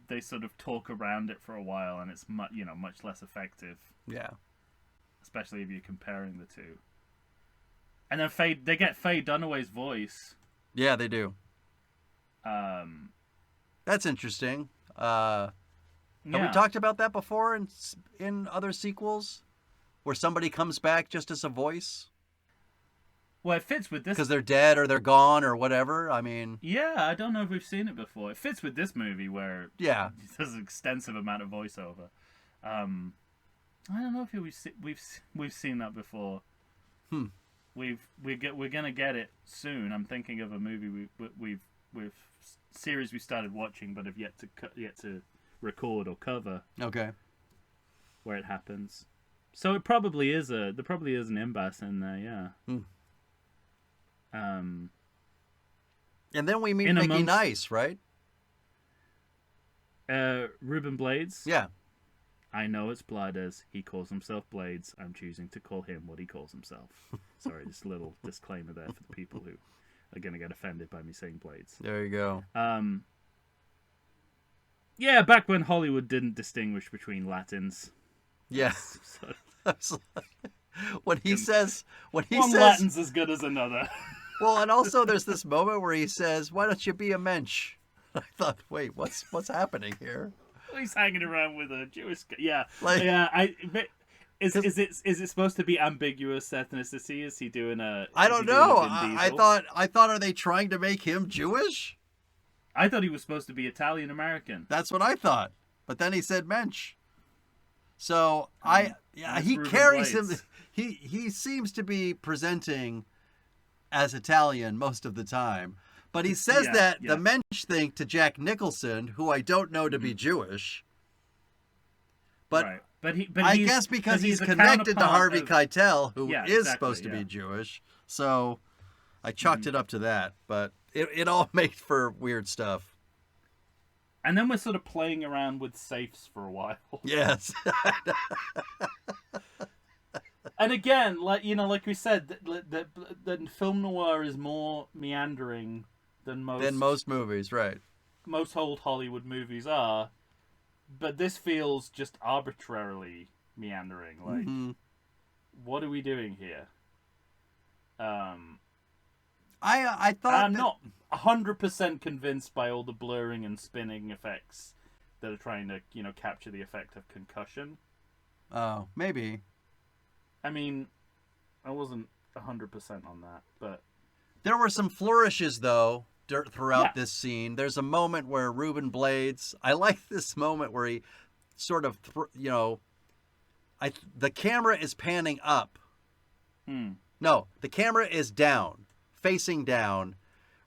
they sort of talk around it for a while, and it's much less effective. Yeah, especially if you're comparing the two. And then they get Faye Dunaway's voice. Yeah, they do. That's interesting. Have we talked about that before in other sequels, where somebody comes back just as a voice? Well, it fits with this because they're dead or they're gone or whatever. I mean, yeah, I don't know if we've seen it before. It fits with this movie where there's an extensive amount of voiceover. I don't know if we've seen that before. We're gonna get it soon. I'm thinking of a movie we've series we started watching but have yet to record or cover. Okay. Where it happens. So it probably is there probably is an imbas in there, yeah. And then we meet In Mickey amongst- Nice, right? Ruben Blades. Yeah. I know it's Blades. He calls himself Blades. I'm choosing to call him what he calls himself. Sorry, just a little disclaimer there for the people who are going to get offended by me saying Blades. There you go. Yeah, back when Hollywood didn't distinguish between Latins. Yes. So, when he says, one Latin's as good as another. well, and also there's this moment where he says, "Why don't you be a mensch?" I thought, wait, what's happening here? He's hanging around with a Jewish guy. Yeah, Like- yeah. Is it supposed to be ambiguous ethnicity? Is he doing a? I don't know. I I thought, are they trying to make him Jewish? I thought he was supposed to be Italian American. That's what I thought. But then he said mensch. So he Ruben carries Blades. him. He seems to be presenting as Italian most of the time. But he says the mensch thing to Jack Nicholson, who I don't know to be Jewish. But right. But I guess because he's a connected to counterpart Harvey of- Keitel, who Yeah, is exactly, supposed to yeah. be Jewish. So I chalked it up to that. But it all made for weird stuff. And then we're sort of playing around with safes for a while. Yes. And again, like we said, that film noir is more meandering than most movies, right. most old Hollywood movies are. But this feels just arbitrarily meandering. Like, Mhm. what are we doing here? I thought I'm that- not 100% convinced by all the blurring and spinning effects that are trying to, capture the effect of concussion. Oh, maybe. I mean, I wasn't 100% on that, but There were some flourishes, though, throughout Yeah. this scene. There's a moment where Ruben Blades... I like this moment where he sort of, the camera is panning up. No, the camera is down, facing down.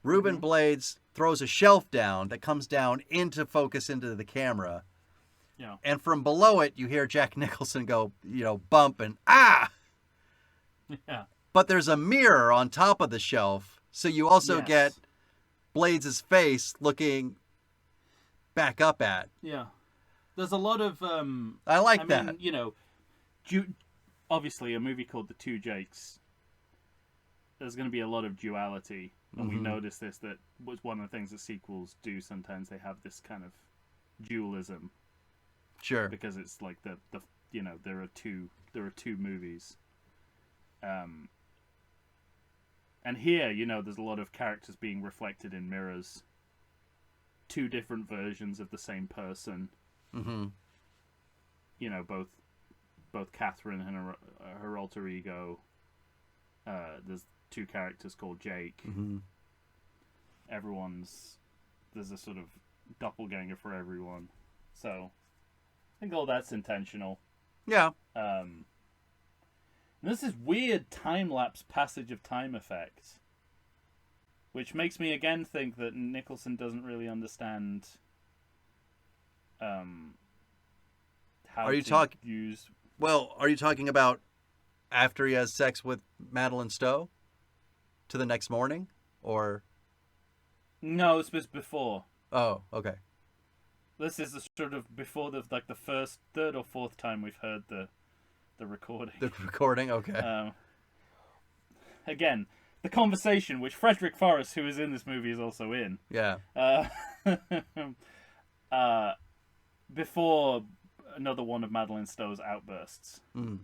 Ruben Blades throws a shelf down that comes down into focus into the camera. yeah. And from below it, you hear Jack Nicholson go, bump and ah! Yeah. But there's a mirror on top of the shelf, so you also Yes. get Blades' face looking back up at. Yeah. There's a lot of I like I that. mean, obviously a movie called The Two Jakes. There's going to be a lot of duality, and we notice this. That was one of the things that sequels do. Sometimes they have this kind of dualism Sure. because it's like the there are two movies. And here, there's a lot of characters being reflected in mirrors. Two different versions of the same person. Mm-hmm. Both Catherine and her alter ego. There's two characters called Jake. Mm-hmm. There's a sort of doppelganger for everyone. So, I think all that's intentional. Yeah. And there's this weird time-lapse passage of time effect, which makes me again think that Nicholson doesn't really understand how Are you to use... Well, are you talking about after he has sex with Madeline Stowe? To the next morning? Or... No, this was before. Oh, okay. This is the sort of before the first, third or fourth time we've heard the recording. The recording? Okay. Again, the conversation, which Frederick Forrest, who is in this movie, is also in. Yeah. Before another one of Madeline Stowe's outbursts, Mm.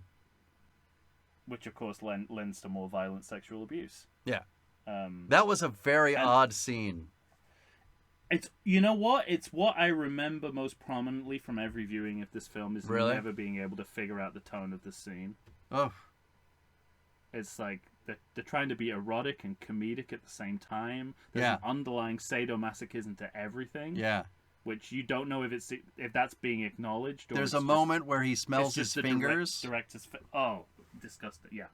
which of course lends to more violent sexual abuse. Yeah. Um, That was a very and- odd scene. It's It's what I remember most prominently from every viewing of this film is Really? never being able to figure out the tone of the scene. Oh. It's like they're trying to be erotic and comedic at the same time. There's Yeah. an underlying sadomasochism to everything, Yeah. which you don't know if that's being acknowledged. Or There's it's a moment where he just, smells it's his just the fingers. director's oh, disgusting. Yeah,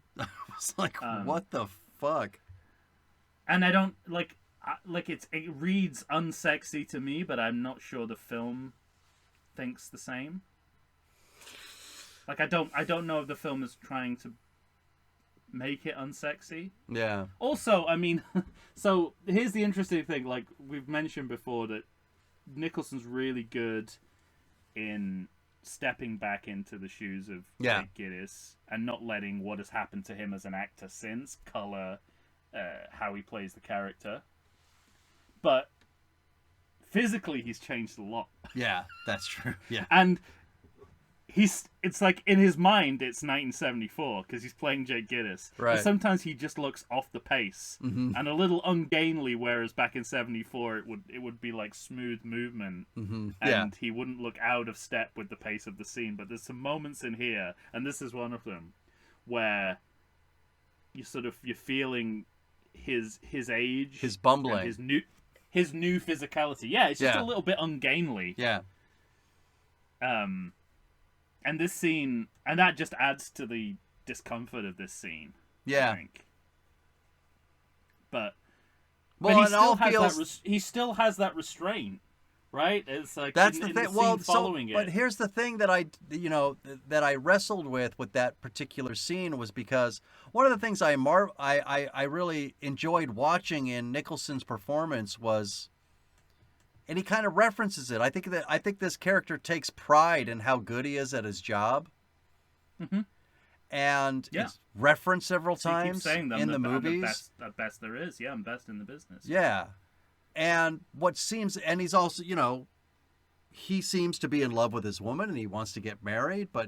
It's like, Um, what the fuck? and I don't like it reads unsexy to me, but I'm not sure the film thinks the same. Like I don't know if the film is trying to make it unsexy. Yeah. Also, I mean, so here's the interesting thing. Like we've mentioned before, that Nicholson's really good in stepping back into the shoes of Jake Gittes and not letting what has happened to him as an actor since color how he plays the character. But physically, he's changed a lot. Yeah, that's true. Yeah. And it's like in his mind it's 1974 because he's playing Jake Gittes. Right. But sometimes he just looks off the pace Mm-hmm. and a little ungainly, whereas back in 74 it would be like smooth movement. Mm-hmm. And he wouldn't look out of step with the pace of the scene. But there's some moments in here, and this is one of them, where you're feeling his age, his bumbling, his new physicality. Yeah, it's just a little bit ungainly. Yeah. And this scene, and that just adds to the discomfort of this scene. Yeah. I think. But he still has that restraint, right? It's like that's in the thing. The following it. But here's the thing that I wrestled with that particular scene was because one of the things I really enjoyed watching in Nicholson's performance was, and he kind of references it. I think this character takes pride in how good he is at his job. Mm-hmm. And it's referenced several times in the movies. The best there is. Yeah, I'm best in the business. Yeah. And he's also, he seems to be in love with his woman and he wants to get married, but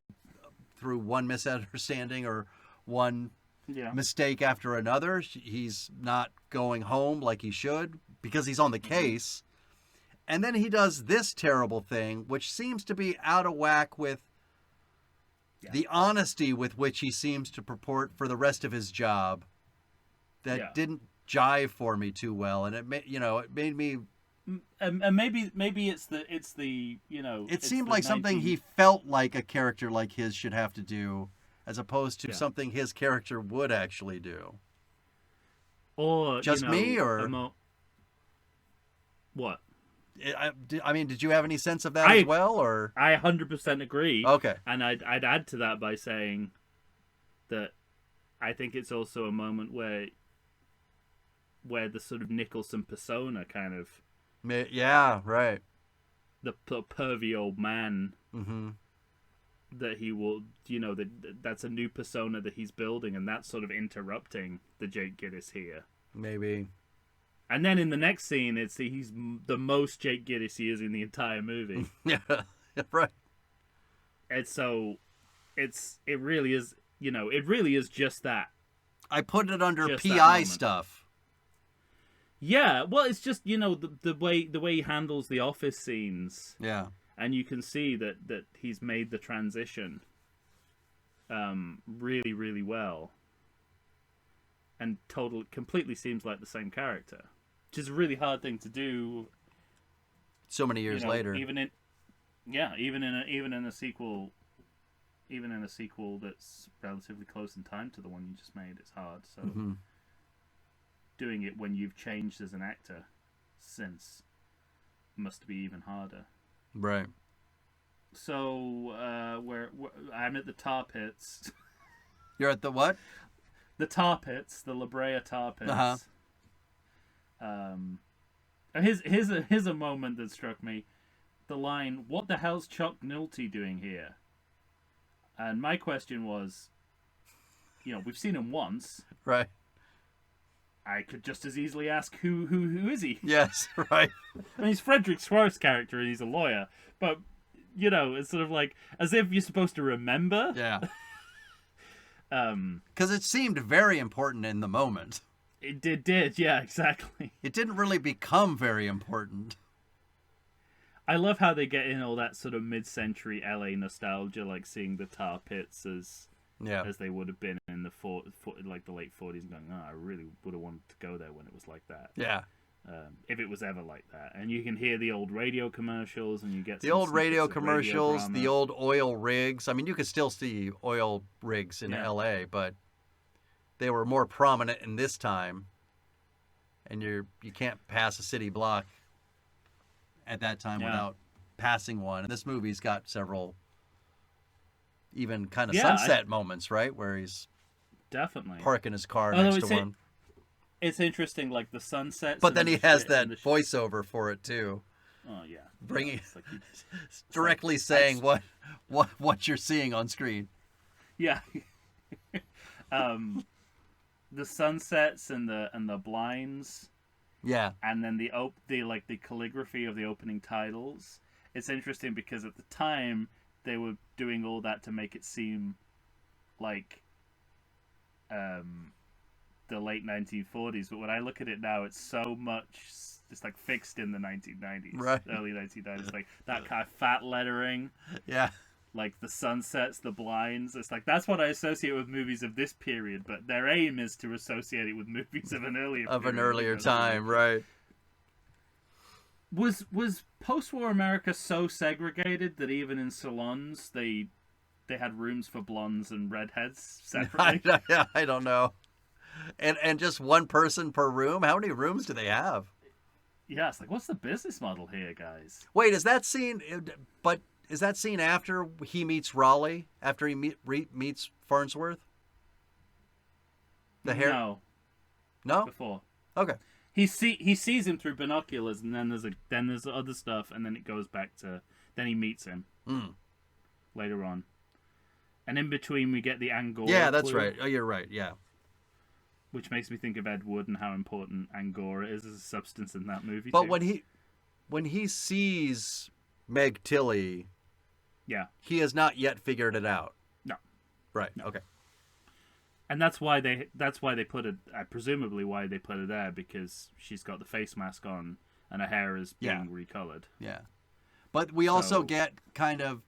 through one misunderstanding or one mistake after another, he's not going home like he should because he's on the case. And then he does this terrible thing, which seems to be out of whack with the honesty with which he seems to purport for the rest of his job. That didn't jive for me too well, and it made me. And maybe it's the It seemed like something he felt like a character like his should have to do, as opposed to something his character would actually do. Or just me, or what? I mean, did you have any sense of that as well, or? I 100% agree. Okay. And I'd add to that by saying that I think it's also a moment where the sort of Nicholson persona kind of... Yeah, right. The pervy old man that he will... that's a new persona that he's building, and that's sort of interrupting the Jake Gittes here. Maybe. And then in the next scene, he's the most Jake Gittes he is in the entire movie. Yeah, right. And so, it really is just that. I put it under PI stuff. Yeah, well, it's just the way he handles the office scenes. Yeah, and you can see that he's made the transition, really, really well. And completely seems like the same character, which is a really hard thing to do. So many years later, even in a sequel, that's relatively close in time to the one you just made, it's hard. So doing it when you've changed as an actor since must be even harder. Right. So I'm at the tar pits. You're at the what? The tar pits, the La Brea tar pits. Here's a moment that struck me. The line, "What the hell's Chuck Nolte doing here?" And my question was, we've seen him once. Right. I could just as easily ask, who is he? Yes, right. I mean, he's Frederick Swart's character and he's a lawyer, but it's sort of like as if you're supposed to remember. Yeah. Because it seemed very important in the moment. It did, yeah, exactly. It didn't really become very important. I love how they get in all that sort of mid-century LA nostalgia, like seeing the tar pits as they would have been in the the late 40s, and going, I really would have wanted to go there when it was like that. Yeah. If it was ever like that. And you can hear the old radio commercials, and you get the old radio commercials, the old oil rigs. I mean, you could still see oil rigs in LA, but they were more prominent in this time. And you can't pass a city block at that time without passing one. And this movie's got several even kind of sunset moments, right? Where he's definitely. parking his car Although next to one. It's interesting, like the sunsets. But and then the he has shit that and the voiceover for it too, Oh yeah, bringing it's like directly like, saying what you're seeing on screen. yeah. The sunsets and the blinds, Yeah, and then the calligraphy of the opening titles. It's interesting because at the time they were doing all that to make it seem like the late 1940s, but when I look at it now, it's so much just like fixed in the 1990s, right. early 1990s, like that kind of fat lettering, Yeah, like the sunsets, the blinds. It's like that's what I associate with movies of this period, but their aim is to associate it with movies of an earlier of period, an earlier time, right? Was post-war America so segregated that even in salons they had rooms for blondes and redheads separately? I don't know. And just one person per room? How many rooms do they have? Yeah, it's like, what's the business model here, guys? Wait, is that scene? But is that scene after he meets Raleigh? After he meets Farnsworth? The hair? No. Before. Okay. He sees him through binoculars, and then there's other stuff, and then it goes back to then he meets him later on, and in between we get the Angora. Yeah, that's clue, right. Oh, you're right. Yeah. which makes me think of Ed Wood and how important Angora is as a substance in that movie. But too. when he sees Meg Tilly, yeah, he has not yet figured it out. No. Right. No. Okay. and that's why they put it. Presumably why they put her there, because she's got the face mask on and her hair is being recolored. Yeah. But we also get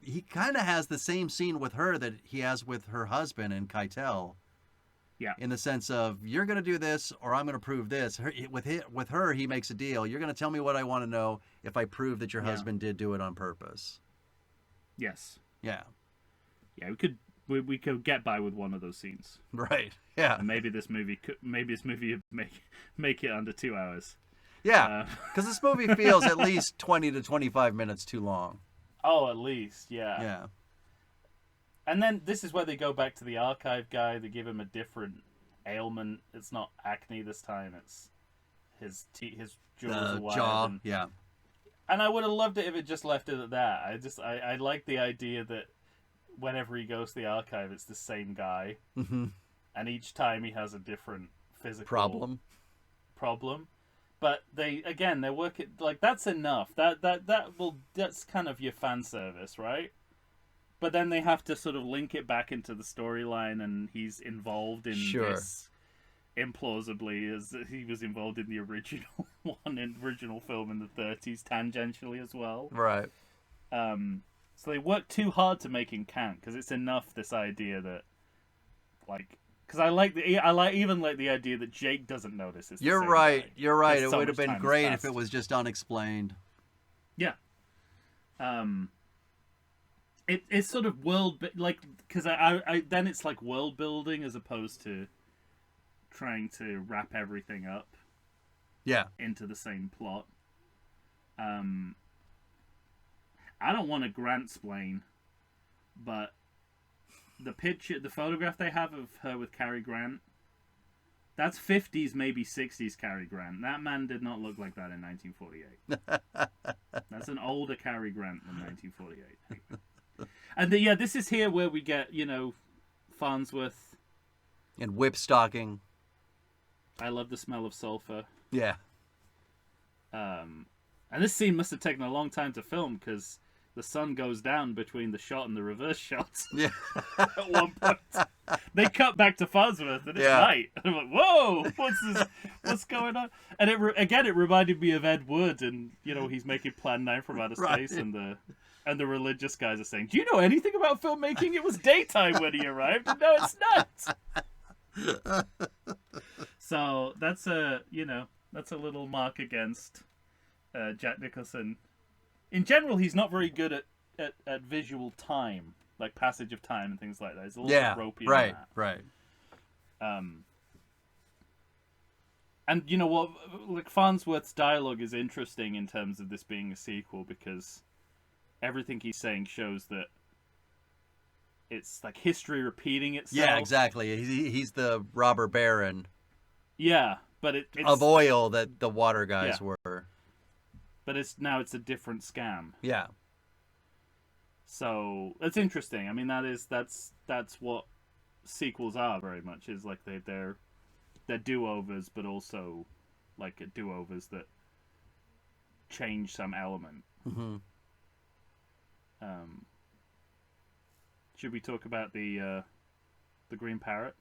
he kind of has the same scene with her that he has with her husband in Keitel. Yeah. In the sense of, you're going to do this or I'm going to prove this. With her, he makes a deal. You're going to tell me what I want to know if I prove that your husband did do it on purpose. Yes. Yeah. Yeah, we could get by with one of those scenes. Right. Yeah. And maybe this movie would make it under 2 hours. Yeah. Because this movie feels at least 20 to 25 minutes too long. Oh, at least, yeah. Yeah. And then this is where they go back to the archive guy. They give him a different ailment. It's not acne this time. It's his jaws are wired. Jaw. Yeah. And I would have loved it if it just left it at that. I like the idea that whenever he goes to the archive, it's the same guy, and each time he has a different physical problem. But they're working like that's enough. That's kind of your fan service, right? But then they have to sort of link it back into the storyline, and he's involved in this implausibly, as he was involved in the original film in the 30s, tangentially as well. Right. So they work too hard to make him count, because it's enough, this idea that, like, because I like the idea that Jake doesn't notice. It's You're the same right. guy. You're right. There's It so would have much been time great has if it passed. was just unexplained. Yeah. It's sort of because I then it's like world building as opposed to trying to wrap everything up. Yeah. Into the same plot. I don't want to Grant-splain, but the photograph they have of her with Cary Grant, that's 50s, maybe 60s Cary Grant. That man did not look like that in 1948. That's an older Cary Grant than 1948. And this is here where we get, Farnsworth. And whip stocking. I love the smell of sulfur. Yeah. And this scene must have taken a long time to film, because the sun goes down between the shot and the reverse shots. Yeah. At one point, they cut back to Farnsworth, and it's night. And I'm like, "Whoa, what's this? What's going on?" And it reminded me of Ed Wood, and he's making Plan 9 from Outer Space, and the religious guys are saying, "Do you know anything about filmmaking? It was daytime when he arrived, and now it's night." So that's a little mark against Jack Nicholson. In general, he's not very good at visual time, like passage of time and things like that. He's a little bit ropey on that. Right. And you know what? Like, Farnsworth's dialogue is interesting in terms of this being a sequel, because everything he's saying shows that it's like history repeating itself. Yeah, exactly. He's the robber baron Yeah, but it's of oil that the water guys Yeah. were. but it's a different scam. Yeah. So it's interesting. I mean, that's what sequels are very much. Is like they're do-overs, but also like do-overs that change some element. Mm-hmm. Should we talk about the Green Parrot?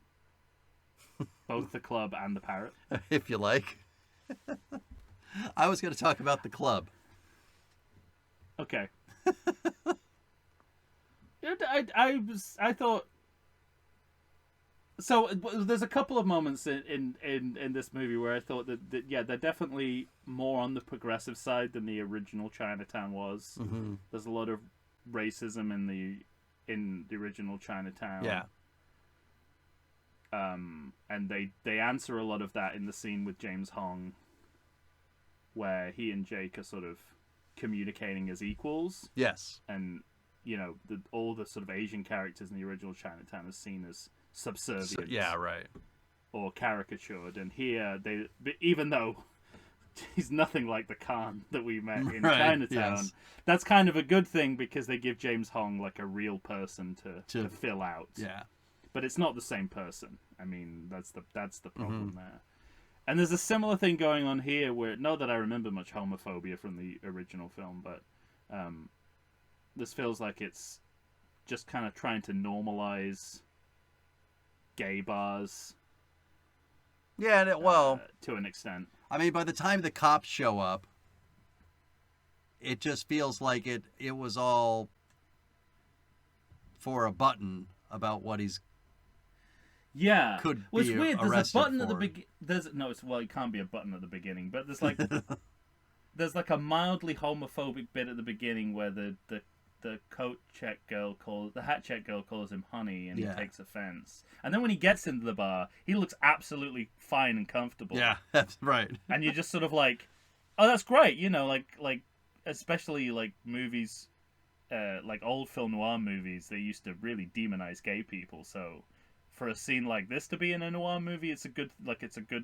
Both the club and the parrot. If you like. I was going to talk about the club. Okay. I thought. So there's a couple of moments in this movie where I thought that yeah, they're definitely more on the progressive side than the original Chinatown was. Mm-hmm. There's a lot of racism in the original Chinatown. Yeah. And they answer a lot of that in the scene with James Hong, where he and Jake are sort of communicating as equals. Yes. And all the sort of Asian characters in the original Chinatown are seen as subservient. So, yeah, right. Or caricatured, and here even though he's nothing like the Khan that we met in Right, Chinatown, yes. that's kind of a good thing because they give James Hong like a real person to fill out. Yeah. But it's not the same person. I mean, that's the problem Mm-hmm. there. And there's a similar thing going on here where, not that I remember much homophobia from the original film, but this feels like it's just kind of trying to normalize gay bars. Yeah, to an extent. I mean, by the time the cops show up, it just feels like it was all for a button about what he's Yeah. could well, it's be weird. There's a arrested button at the for. beginning. It can't be a button at the beginning, but there's like there's like a mildly homophobic bit at the beginning where the hat check girl calls him honey, and Yeah. he takes offense. And then when he gets into the bar, he looks absolutely fine and comfortable. Yeah, that's right. And you're just sort of like, oh, that's great. Like especially like movies, like old film noir movies, they used to really demonize gay people. So for a scene like this to be in a noir movie, it's a good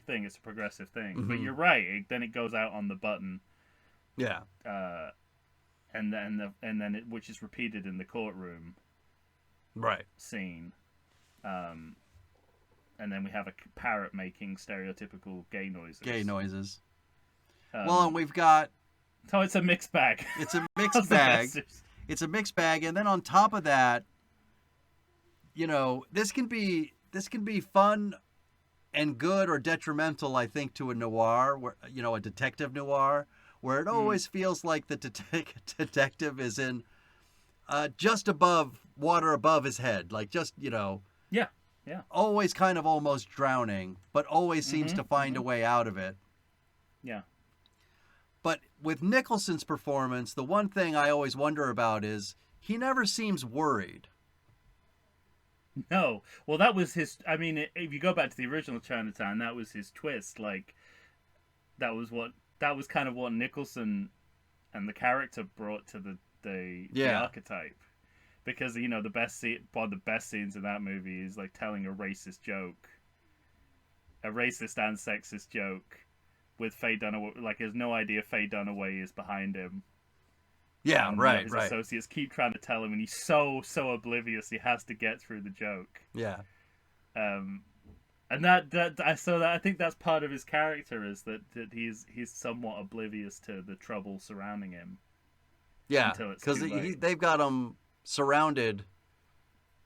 thing. It's a progressive thing. Mm-hmm. But you're right. Then it goes out on the button. Yeah. And then which is repeated in the courtroom Right. scene. And then we have a parrot making stereotypical gay noises. Gay noises. Well, and we've got So it's a mixed bag. it's a mixed bag. It's a mixed bag, and then on top of that, this can be fun and good or detrimental, I think, to a noir, where a detective noir, where it always feels like the detective is in just above water above his head, like just Yeah. always kind of almost drowning, but always seems to find a way out of it. Yeah. But with Nicholson's performance, the one thing I always wonder about is he never seems worried. No. Well, that was his. I mean, if you go back to the original Chinatown, that was his twist. Like, that was kind of what Nicholson and the character brought to the archetype. Because one of the best scenes in that movie is like telling a racist and sexist joke with Faye Dunaway. Like, he has no idea Faye Dunaway is behind him. Yeah, And, right, his right. associates keep trying to tell him, and he's so oblivious. He has to get through the joke. Yeah. And I think that's part of his character, is that he's somewhat oblivious to the trouble surrounding him. Yeah, Until it's because too late. they've got him surrounded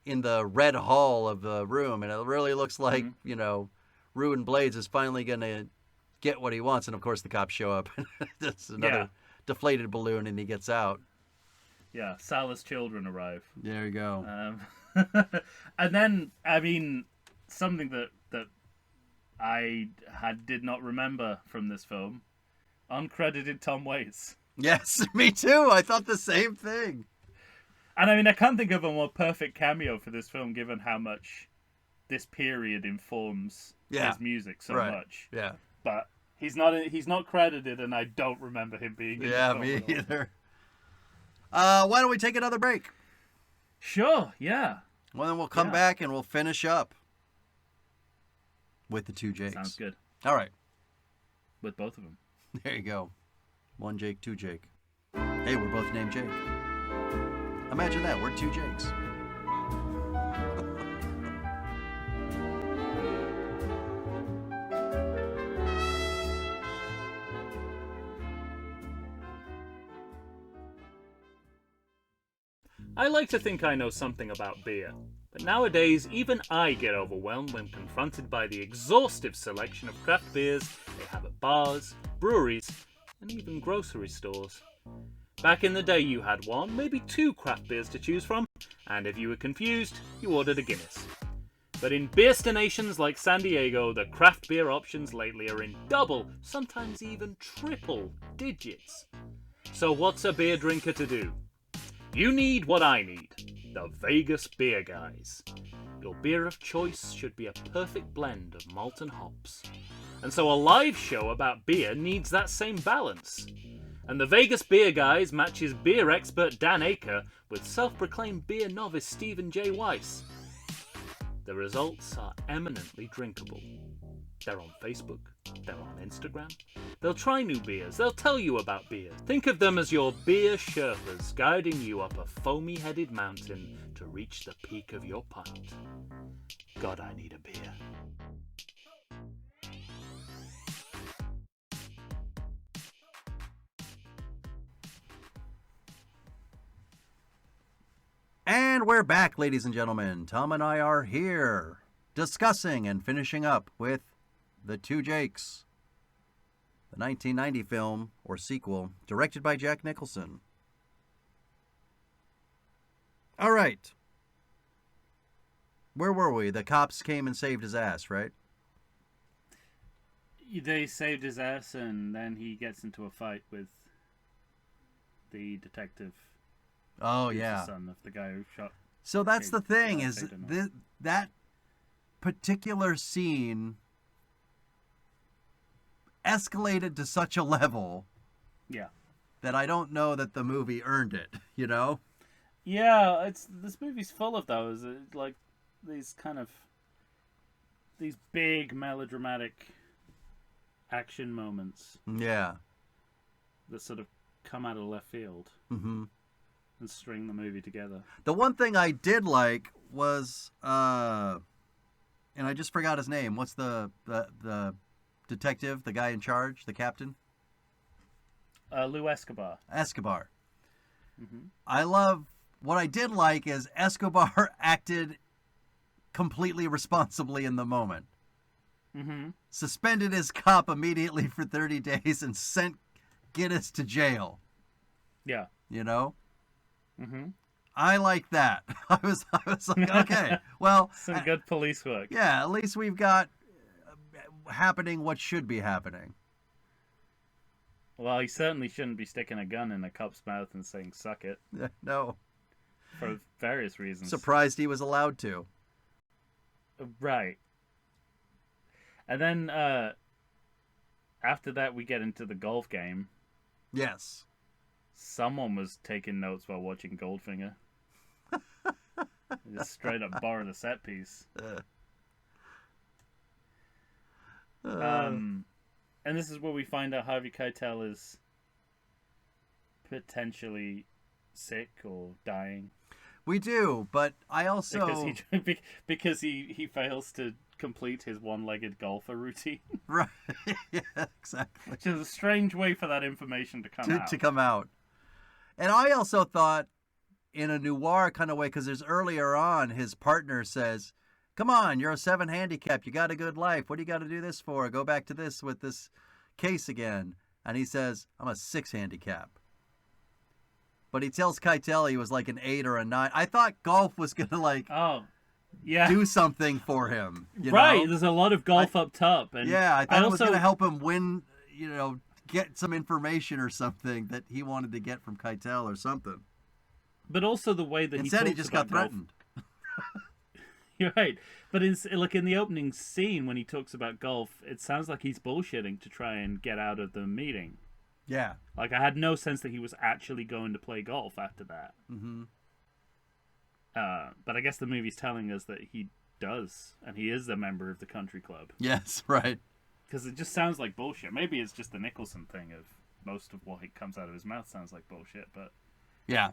in the red hall of the room, and it really looks like, Ruin Blades is finally going to get what he wants, and of course the cops show up. That's another deflated balloon, and he gets out. Yeah, Sal's children arrive. There you go. And then, I mean, something that I did not remember from this film, uncredited Tom Waits. Yes, me too. I thought the same thing. And I mean, I can't think of a more perfect cameo for this film, given how much this period informs his music so much. Yeah. But he's not credited, and I don't remember him being in the film me at all. either. Why don't we take another break? Sure, yeah. Well, then we'll come back and we'll finish up with the two Jakes. Sounds good. All right. With both of them. There you go. One Jake, two Jake. Hey, we're both named Jake. Imagine that. We're two Jakes. I like to think I know something about beer, but nowadays even I get overwhelmed when confronted by the exhaustive selection of craft beers they have at bars, breweries, and even grocery stores. Back in the day you had one, maybe two craft beers to choose from, and if you were confused, you ordered a Guinness. But in beerstinations like San Diego, the craft beer options lately are in double, sometimes even triple digits. So what's a beer drinker to do? You need what I need, the Vegas Beer Guys. Your beer of choice should be a perfect blend of malt and hops. And so a live show about beer needs that same balance. And the Vegas Beer Guys matches beer expert Dan Aker with self-proclaimed beer novice Stephen J. Weiss. The results are eminently drinkable. They're on Facebook, they're on Instagram. They'll try new beers, they'll tell you about beer. Think of them as your beer Sherpas guiding you up a foamy-headed mountain to reach the peak of your pint. God, I need a beer. And we're back, ladies and gentlemen. Tom and I are here discussing and finishing up with The Two Jakes, the 1990 film, or sequel, directed by Jack Nicholson. All right. Where were we? The cops came and saved his ass, right? They saved his ass, and then he gets into a fight with the detective. Oh, who's yeah. the son of the guy who shot. So that's the thing, is Hayden. that particular scene escalated to such a level Yeah. that I don't know that the movie earned it, you know? Yeah, this movie's full of those, like these big melodramatic action moments Yeah. that sort of come out of left field Mm-hmm. and string the movie together. The one thing I did like was, and I just forgot his name. What's the detective, the guy in charge, the captain? Lou Escobar. Escobar. Mm-hmm. What I did like is Escobar acted completely responsibly in the moment. Mm-hmm. Suspended his cop immediately for 30 days and sent Guinness to jail. Yeah. You know? Mm-hmm. I like that. I was like, okay, well, Some good police work. yeah, at least we've got happening what should be happening. Well, he certainly shouldn't be sticking a gun in a cop's mouth and saying "suck it" No, for various reasons. surprised he was allowed to. Right. And then after that, we get into the golf game. Yes. Someone was taking notes while watching Goldfinger. Just straight up borrowed a set piece. And this is where we find out Harvey Keitel is potentially sick or dying. We do, but I also because he fails to complete his one-legged golfer routine. right, yeah, exactly. Which is a strange way for that information to come out. To come out. And I also thought, in a noir kind of way, because there's earlier on, his partner says, "Come on, you're a 7 handicap. You got a good life. What do you got to do this for? Go back to this with this case again." And he says, "I'm a 6 handicap." But he tells Keitel he was like an 8 or a 9. I thought golf was going to do something for him. You know? There's a lot of golf up top. And I thought it was going to help him win, get some information or something that he wanted to get from Keitel or something. But also the way that instead he just got threatened. You're right. But in the opening scene when he talks about golf, it sounds like he's bullshitting to try and get out of the meeting. Yeah. Like, I had no sense that he was actually going to play golf after that. Mm-hmm. But I guess the movie's telling us that he does, and he is a member of the country club. Yes, right. Because it just sounds like bullshit. Maybe it's just the Nicholson thing of most of what comes out of his mouth sounds like bullshit, but Yeah.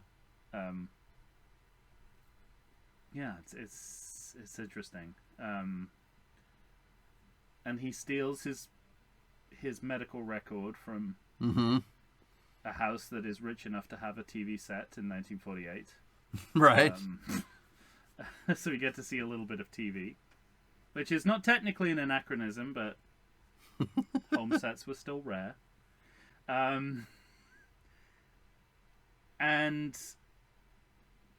Yeah, it's interesting. And he steals his medical record from Mm-hmm. a house that is rich enough to have a TV set in 1948. Right. So we get to see a little bit of TV, which is not technically an anachronism, but home sets were still rare. And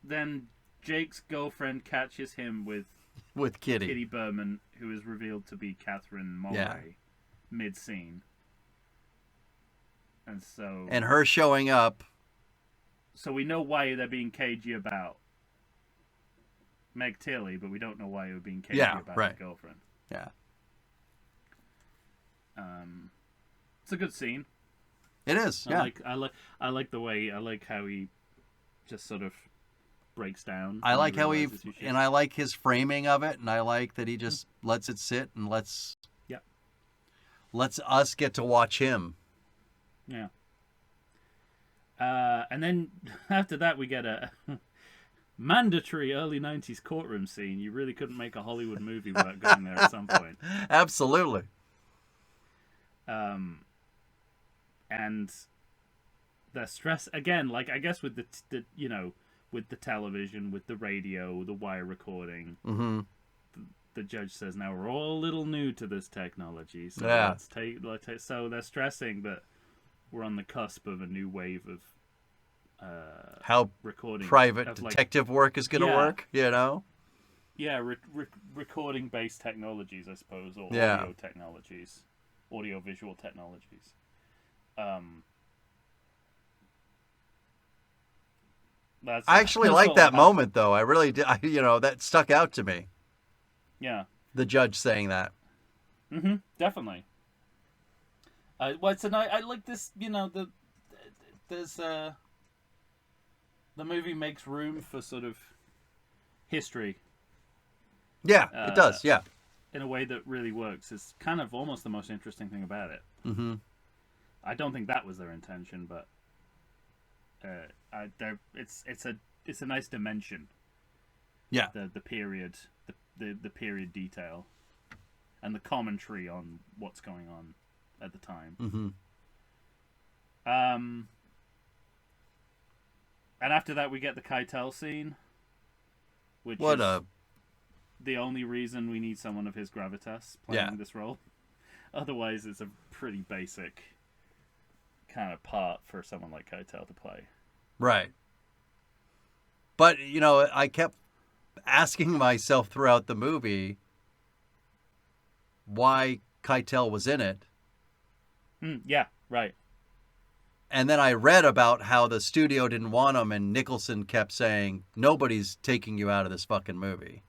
then Jake's girlfriend catches him with Kitty. Kitty Berman, who is revealed to be Catherine Mulray, mid-scene. And so... And her showing up. So we know why they're being cagey about Meg Tilly, but we don't know why they were being cagey about his girlfriend. Yeah. It's a good scene. It is. Yeah. I like the way, I like how he just sort of breaks down. I like how and I like his framing of it, and I like that he just lets it sit and lets us get to watch him. Yeah. And then after that we get a mandatory early 90s courtroom scene. You really couldn't make a Hollywood movie without going there at some point. Absolutely. And the stress again, like I guess with the with the television, with the radio, the wire recording. Mm-hmm. The judge says, "Now we're all a little new to this technology, so let's take." So they're stressing that we're on the cusp of a new wave of how recording private detective work is going to work, you know? Yeah, recording-based technologies, I suppose, or audio technologies, audio-visual technologies. I actually like that moment, though. I really did. That stuck out to me. Yeah. The judge saying that. Mm-hmm. Definitely. I like this. There's the movie makes room for sort of history. Yeah, it does. Yeah. In a way that really works. It's kind of almost the most interesting thing about it. Mm-hmm. I don't think that was their intention, but it's a nice dimension. Yeah. The period, the period detail, and the commentary on what's going on at the time. Mm-hmm. And after that, we get the Keitel scene, which is the only reason we need someone of his gravitas playing this role. Otherwise, it's a pretty basic kind of part for someone like Keitel to play. Right. But, I kept asking myself throughout the movie why Keitel was in it. Yeah, right. And then I read about how the studio didn't want him, and Nicholson kept saying, nobody's taking you out of this fucking movie.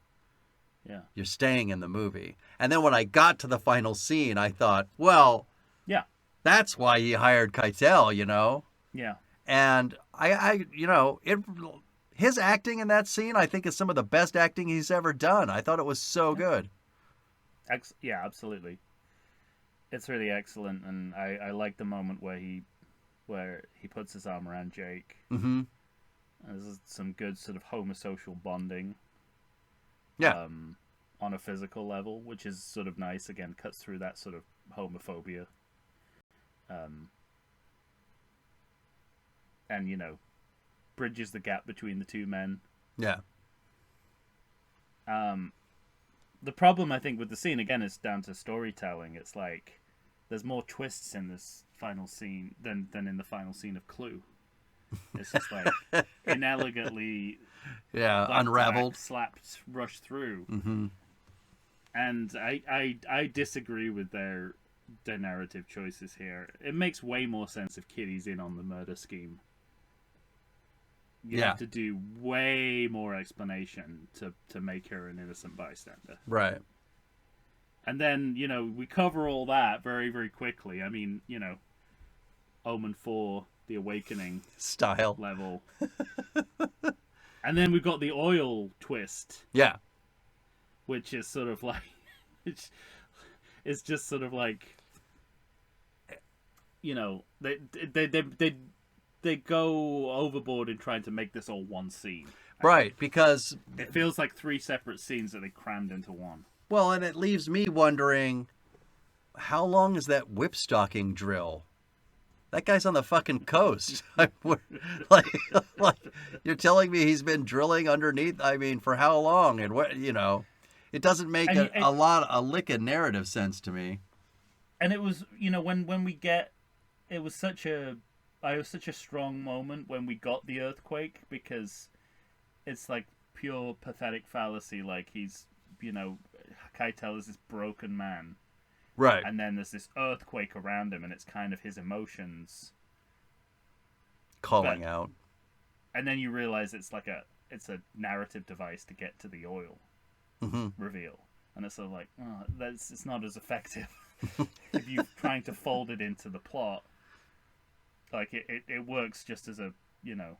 Yeah. You're staying in the movie. And then when I got to the final scene, I thought, well, that's why he hired Keitel, Yeah. And his acting in that scene, I think, is some of the best acting he's ever done. I thought it was so good. Yeah, absolutely. It's really excellent, and I like the moment where he puts his arm around Jake. Mm-hmm. There's some good sort of homosocial bonding. Yeah. On a physical level, which is sort of nice. Again, cuts through that sort of homophobia. And, bridges the gap between the two men. Yeah. The problem, I think, with the scene, again, is down to storytelling. It's like there's more twists in this final scene than in the final scene of Clue. It's just like inelegantly unraveled, slapped, rushed through. Mm-hmm. And I disagree with their narrative choices here. It makes way more sense if Kitty's in on the murder scheme. You have to do way more explanation to make her an innocent bystander. Right. And then, we cover all that very, very quickly. I mean, Omen 4, The Awakening style level. And then we've got the oil twist, Yeah. which is sort of like, it's just sort of like, you know, they go overboard in trying to make this all one scene. Right, because It feels like 3 separate scenes that they crammed into one. well, and it leaves me wondering, how long is that whipstocking drill? That guy's on the fucking coast. like, you're telling me he's been drilling underneath? I mean, for how long? And what, you know, it doesn't make a lick of narrative sense to me. And it was, you know, when we get, it was such a strong moment when we got the earthquake, because it's like pure pathetic fallacy. Like, he's, you know, Keitel is this broken man. Right. And then there's this earthquake around him, and it's kind of his emotions calling out. And then you realize it's a narrative device to get to the oil reveal, and it's sort of like, oh, it's not as effective if you're trying to fold it into the plot. Like it works just as a, you know,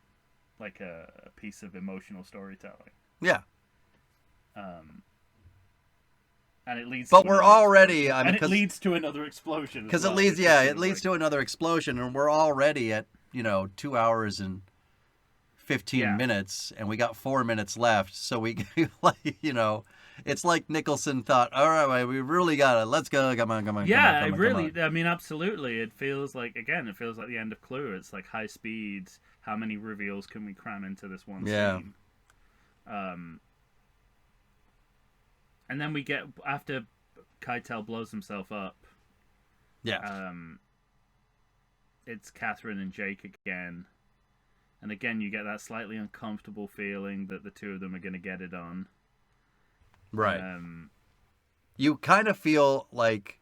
like a piece of emotional storytelling. Yeah. And it leads. But we're already. I mean, and it leads to another explosion. Because it leads, it leads to another explosion, and we're already at 2 hours and 15 minutes, and we got 4 minutes left. So we, like, it's like Nicholson thought, all right, we really got it. Let's go. Come on. Yeah, come on, really. come on. I mean, absolutely. It feels like the end of Clue. It's like high speeds. How many reveals can we cram into this one scene? And then we get, after Keitel blows himself up. Yeah. It's Catherine and Jake again. And again, you get that slightly uncomfortable feeling that the two of them are going to get it on. Right. You kind of feel like...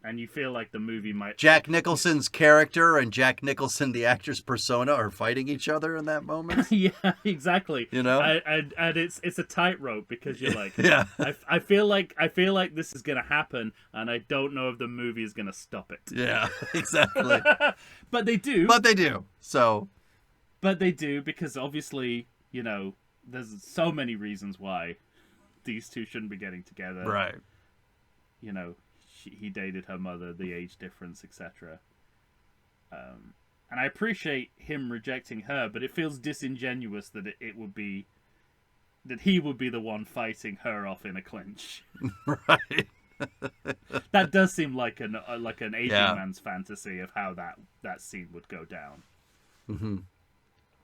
And you feel like the movie might... Jack Nicholson's character and Jack Nicholson, the actor's persona, are fighting each other in that moment. Yeah, exactly. You know? And it's a tightrope, because you're like... Yeah. I feel like this is going to happen, and I don't know if the movie is going to stop it. Yeah, exactly. But they do. So... But they do, because obviously, there's so many reasons why these two shouldn't be getting together. Right. He dated her mother, the age difference, etc. And I appreciate him rejecting her, but it feels disingenuous that he would be the one fighting her off in a clinch. Right. That does seem like an Asian man's fantasy of how that scene would go down. Mm-hmm.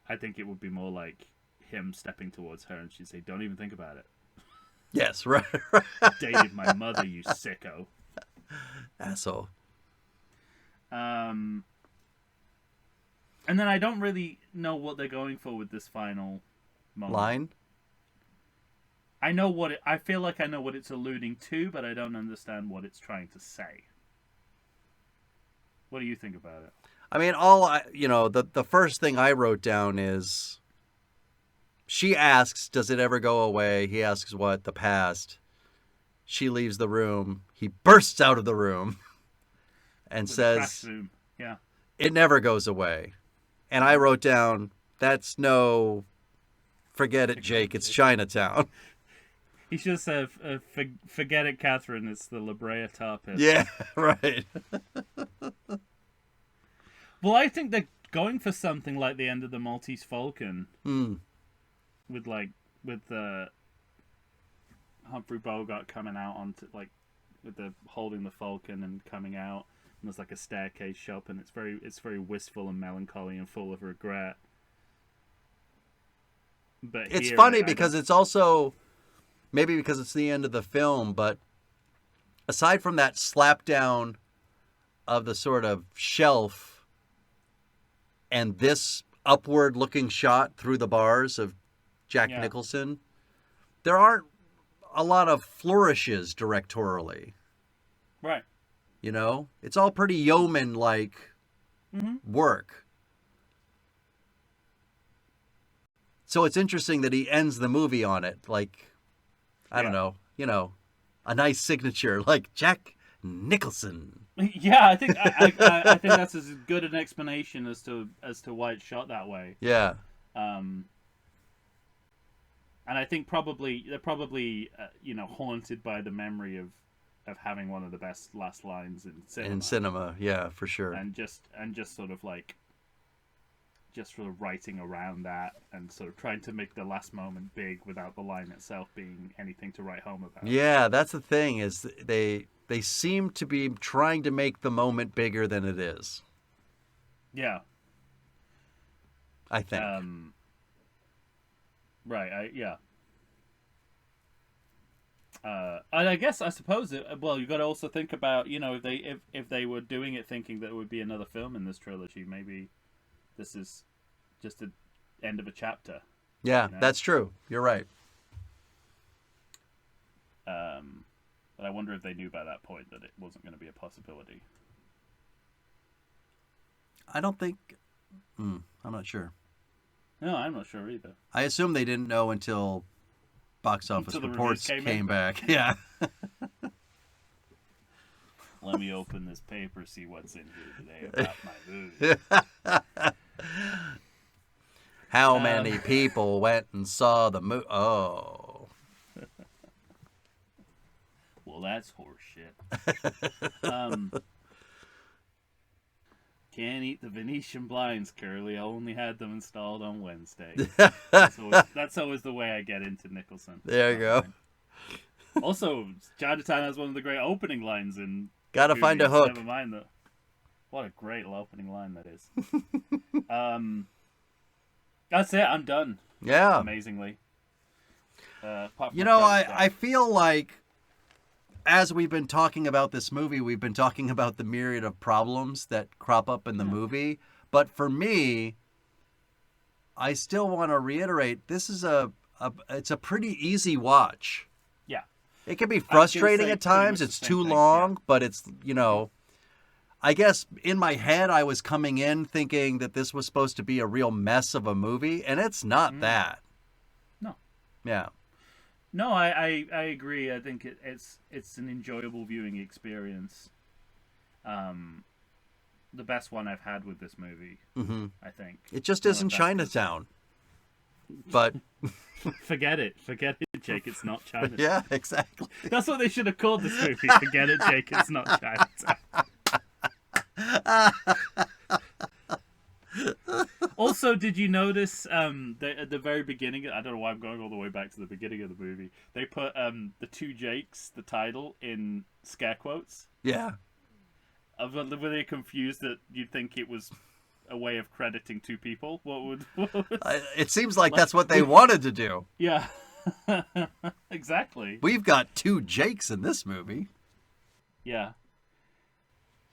I think it would be more like him stepping towards her and she'd say, "Don't even think about it." Yes, right. Dated my mother, you sicko. Asshole. And then I don't really know what they're going for with this final moment. Line? I feel like I know what it's alluding to, but I don't understand what it's trying to say. What do you think about it? I mean, the first thing I wrote down is, she asks, does it ever go away? He asks, what? The past. She leaves the room. He bursts out of the room and says, yeah, it never goes away. And I wrote down, that's no, forget it, Jake, it's Chinatown. He should have said, forget it, Catherine, it's the La Brea tar pit. Yeah, right. Well, I think they're going for something like the end of the Maltese Falcon. With the Humphrey Bogart coming out onto, like, with the holding the Falcon and coming out, and there's like a staircase shop, and it's very wistful and melancholy and full of regret. But it's funny because it's also, maybe because it's the end of the film, but aside from that slap down of the sort of shelf and this upward looking shot through the bars of Jack Nicholson, there aren't a lot of flourishes directorially. Right. It's all pretty yeoman-like work. So it's interesting that he ends the movie on it. Like, I don't know, a nice signature, like Jack Nicholson. Yeah, I think I think that's as good an explanation as to why it's shot that way. Yeah. And I think they're probably haunted by the memory of having one of the best last lines in cinema. In cinema, yeah, for sure. And just sort of writing around that and sort of trying to make the last moment big without the line itself being anything to write home about. Yeah, that's the thing, is they seem to be trying to make the moment bigger than it is. Yeah. I think. Right. Yeah. And I suppose you got to also think about, if they were doing it thinking that it would be another film in this trilogy, maybe this is just the end of a chapter. Yeah, that's true. You're right. But I wonder if they knew by that point that it wasn't going to be a possibility. I don't think. I'm not sure. No, I'm not sure either. I assume they didn't know until box office reports came back. Yeah. Let me open this paper, see what's in here today about my movie. How many people went and saw the movie? Oh. Well, that's horseshit. Can't eat the Venetian blinds, Curly. I only had them installed on Wednesday. That's always the way I get into Nicholson. There you go. Also, Chinatown has one of the great opening lines in. Gotta find a hook. Never mind that. What a great opening line that is. That's it. I'm done. Yeah. Amazingly. I feel like as we've been talking about this movie, we've been talking about the myriad of problems that crop up in the movie. But for me, I still want to reiterate, this is it's a pretty easy watch. Yeah. It can be frustrating at times. It's too long, but it's, I guess in my head, I was coming in thinking that this was supposed to be a real mess of a movie, and it's not that. No. Yeah. No, I agree. I think it's an enjoyable viewing experience. The best one I've had with this movie, I think. It just isn't Chinatown. But forget it, Jake. It's not Chinatown. Yeah, exactly. That's what they should have called this movie. Forget it, Jake. It's not Chinatown. Also, did you notice at the very beginning? I don't know why I'm going all the way back to the beginning of the movie. They put the two Jakes, the title, in scare quotes. Yeah. Were they confused that you'd think it was a way of crediting two people? It seems like that's what they wanted to do. Yeah. Exactly. We've got two Jakes in this movie. Yeah.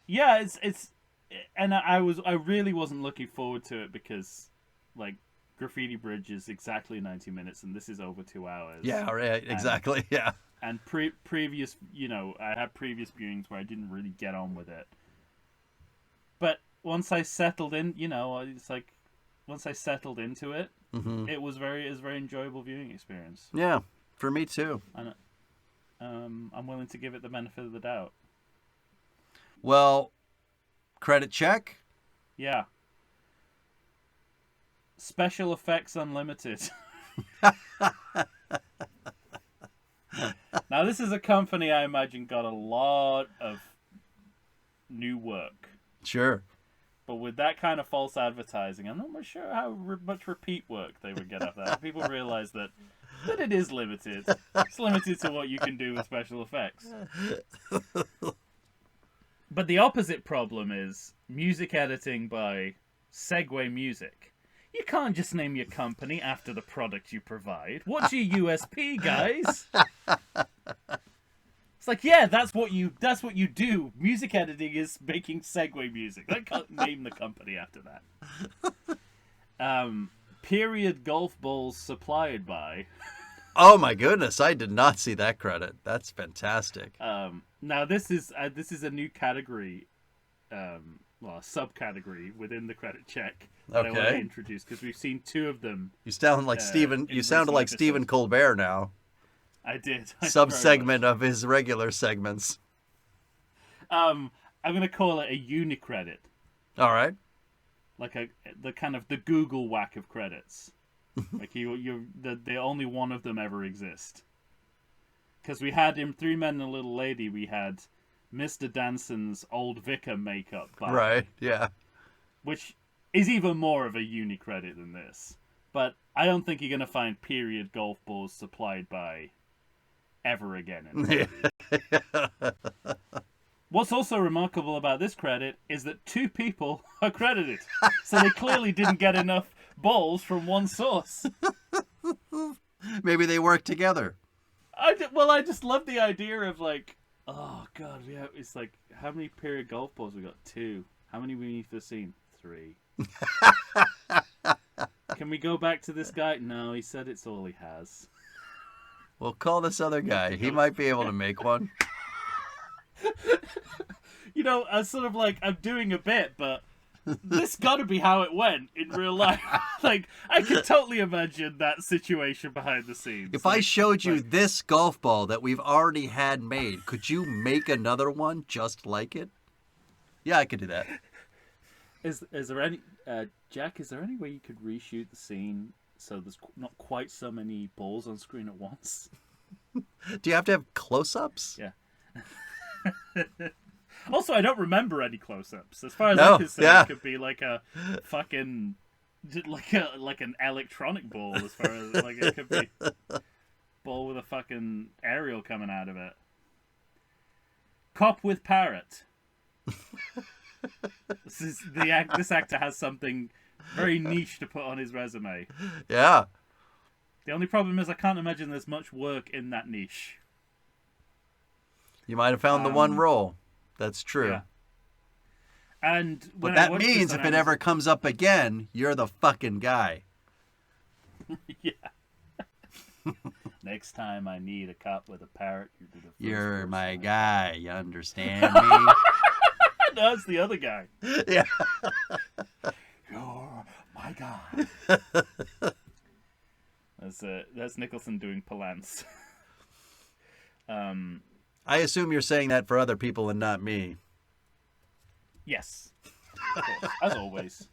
Yeah, it's and I really wasn't looking forward to it because, like, Graffiti Bridge is exactly 90 minutes and this is over 2 hours. Yeah, right, exactly. Yeah. And previous, I had previous viewings where I didn't really get on with it. But once I settled in, it's like once I settled into it, it was a very enjoyable viewing experience. Yeah, for me too. And I'm willing to give it the benefit of the doubt. Well, credit check? Yeah. Special Effects Unlimited. Now, this is a company I imagine got a lot of new work. Sure. But with that kind of false advertising, I'm not much sure how much repeat work they would get out of that. People realize that it is limited. It's limited to what you can do with special effects. But the opposite problem is music editing by Segway Music. You can't just name your company after the product you provide. What's your USP, guys? It's like, yeah, that's what you do. Music editing is making Segway music. I can't name the company after that. Period golf balls supplied by. Oh my goodness, I did not see that credit. That's fantastic. Now this is a new category, a subcategory within the credit check that I want to introduce because we've seen two of them. You sound like Stephen. You sounded like Stephen Colbert now. I did. Sub-segment of his regular segments. I'm gonna call it a unicredit. All right. Like the kind of the Google whack of credits. Like the only one of them ever exist. Because we had in Three Men and a Little Lady, we had Mr. Danson's old vicar makeup bar, Right, yeah. which is even more of a uni credit than this. But I don't think you're going to find period golf balls supplied by ever again in the movie. What's also remarkable about this credit is that 2 people are credited. So they clearly didn't get enough balls from one source. Maybe they work together. I just love the idea of like, oh god, yeah, it's like, how many period golf balls we got? 2. How many we need for the scene? 3. Can we go back to this guy? No, he said it's all he has. Well, call this other guy. He might be able to make one. You know, I sort of like, I'm doing a bit, but this gotta be how it went in real life. Like, I can totally imagine that situation behind the scenes. If I showed you this golf ball that we've already had made, could you make another one just like it? Yeah, I could do that. Is there any, Jack, is there any way you could reshoot the scene so there's not quite so many balls on screen at once? Do you have to have close-ups? Yeah. Also, I don't remember any close-ups. As far as No, I'm concerned, yeah. it could be like a fucking like an electronic ball. As far as like it could be ball with a fucking aerial coming out of it. Cop with parrot. This actor has something very niche to put on his resume. Yeah. The only problem is I can't imagine there's much work in that niche. You might have found the one role. That's true. Yeah. And But when I that watched means this on if it ever comes up again, you're the fucking guy. Yeah. Next time I need a cop with a parrot, you'll be the first You're person my I- guy. You understand me? No, it's the other guy. Yeah. You're my guy. That's Nicholson doing Palance. I assume you're saying that for other people and not me. Yes, of course, as always.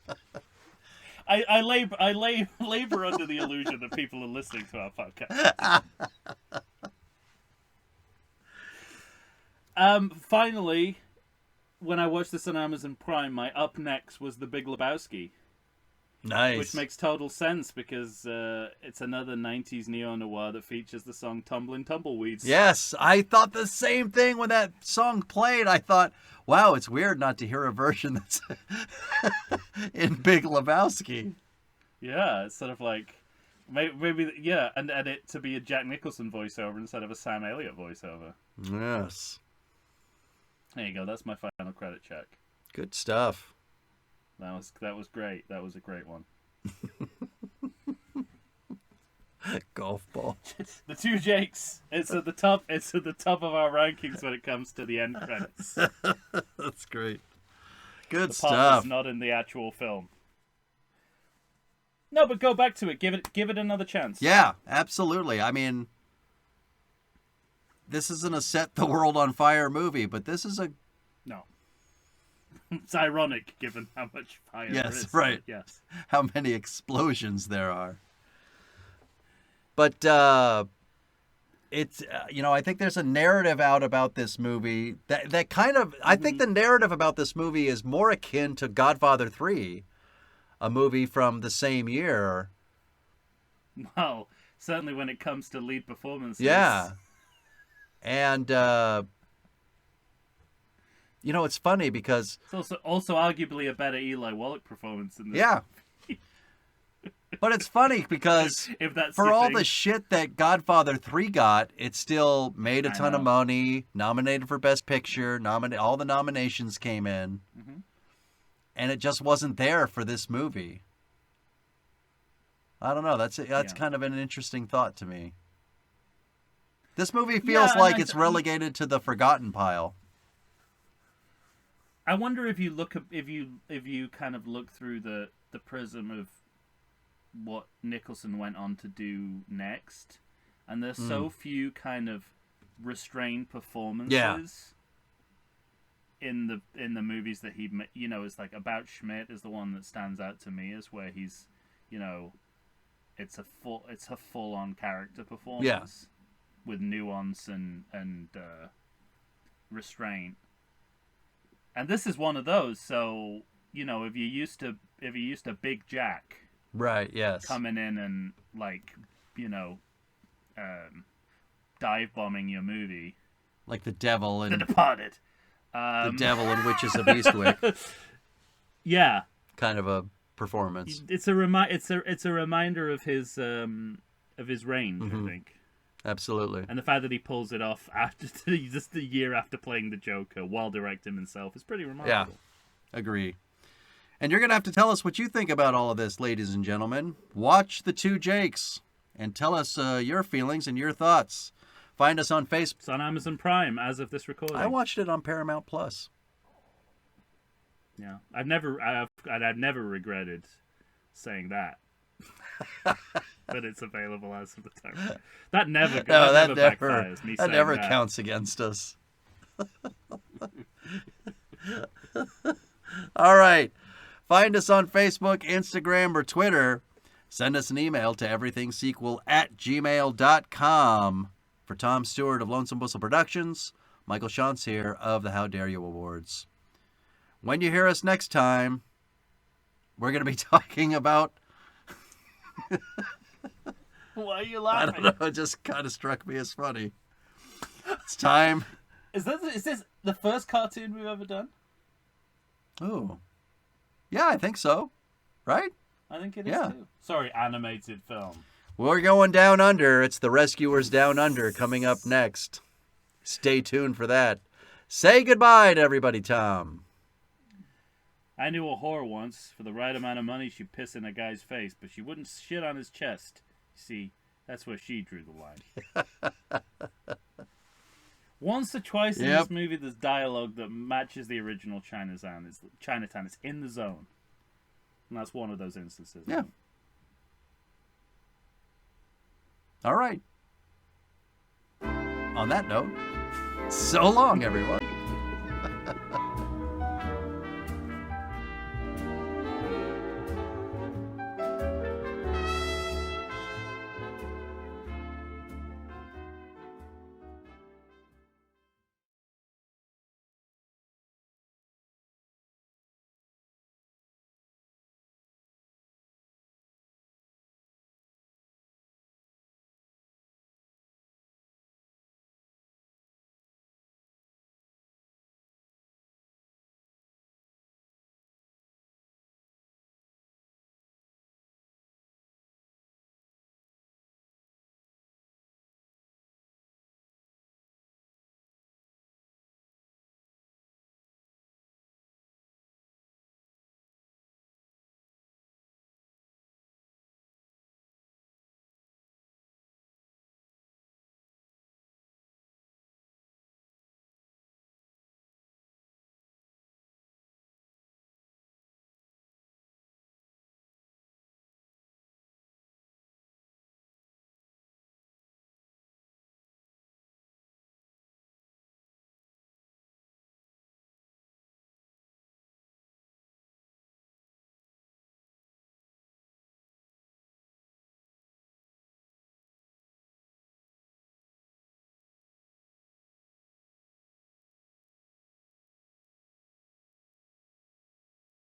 I labor under the illusion that people are listening to our podcast. Finally, when I watched this on Amazon Prime, my up next was The Big Lebowski, Nice. which makes total sense because it's another 90s neo-noir that features the song Tumblin' Tumbleweeds. Yes, I thought the same thing when that song played. I thought, wow, it's weird not to hear a version that's in Big Lebowski. Yeah, it's sort of like, maybe yeah, and it to be a Jack Nicholson voiceover instead of a Sam Elliott voiceover. Yes. There you go, that's my final credit check. Good stuff. That was great. That was a great one. Golf ball. The 2 Jakes. It's at the top. It's at the top of our rankings when it comes to the end credits. That's great. Good The part stuff. that's not in the actual film. No, but go back to it. Give it another chance. Yeah, absolutely. I mean, this isn't a set the world on fire movie, but this is a No. It's ironic given how much fire there Yes, is. right. Yes. how many explosions there are. But it's I think there's a narrative out about this movie that kind of I think the narrative about this movie is more akin to Godfather 3, a movie from the same year. Well, certainly when it comes to lead performances. Yeah. And it's funny because It's also arguably a better Eli Wallach performance in this. yeah. But it's funny because If that's for your all thing. the shit that Godfather 3 got, it still made a I ton of know. money, nominated for Best Picture, all the nominations came in, and it just wasn't there for this movie. I don't know. That's Yeah. kind of an interesting thought to me. This movie feels and like I- it's relegated to the forgotten pile. I wonder if you kind of look through the prism of what Nicholson went on to do next, and there's so few kind of restrained performances in the movies that he is like About Schmidt is the one that stands out to me as where he's it's a full on character performance with nuance and restraint. And this is one of those. So if you used to Big Jack, right? Yes, coming in and dive bombing your movie, like the devil and The Departed, the devil and Witches of Eastwick. Yeah, kind of a performance. It's a reminder of his range, I think. Absolutely. And the fact that he pulls it off after just a year after playing the Joker while directing himself is pretty remarkable. Yeah, agree. And you're going to have to tell us what you think about all of this, ladies and gentlemen. Watch The Two Jakes and tell us your feelings and your thoughts. Find us on Facebook. It's on Amazon Prime as of this recording. I watched it on Paramount Plus. Yeah, I've never regretted saying that. But it's available as of the time. That never backfires. Me that saying never that counts against us. All right. Find us on Facebook, Instagram, or Twitter. Send us an email to everythingsequel@gmail.com. For Tom Stewart of Lonesome Whistle Productions, Michael Shantz here of the How Dare You Awards. When you hear us next time, we're going to be talking about... Why are you I laughing? don't know. It just kind of struck me as funny. It's time. Is this the first cartoon we've ever done? Oh. Yeah, I think so. Right? I think it is too. Sorry, animated film. We're going down under. It's The Rescuers Down Under coming up next. Stay tuned for that. Say goodbye to everybody, Tom. I knew a whore once. For the right amount of money, she'd piss in a guy's face, but she wouldn't shit on his chest. See, that's where she drew the line. Once or twice in this movie, there's dialogue that matches the original Chinatown. It's in the zone. And that's one of those instances. Yeah. All right. On that note, so long, everyone.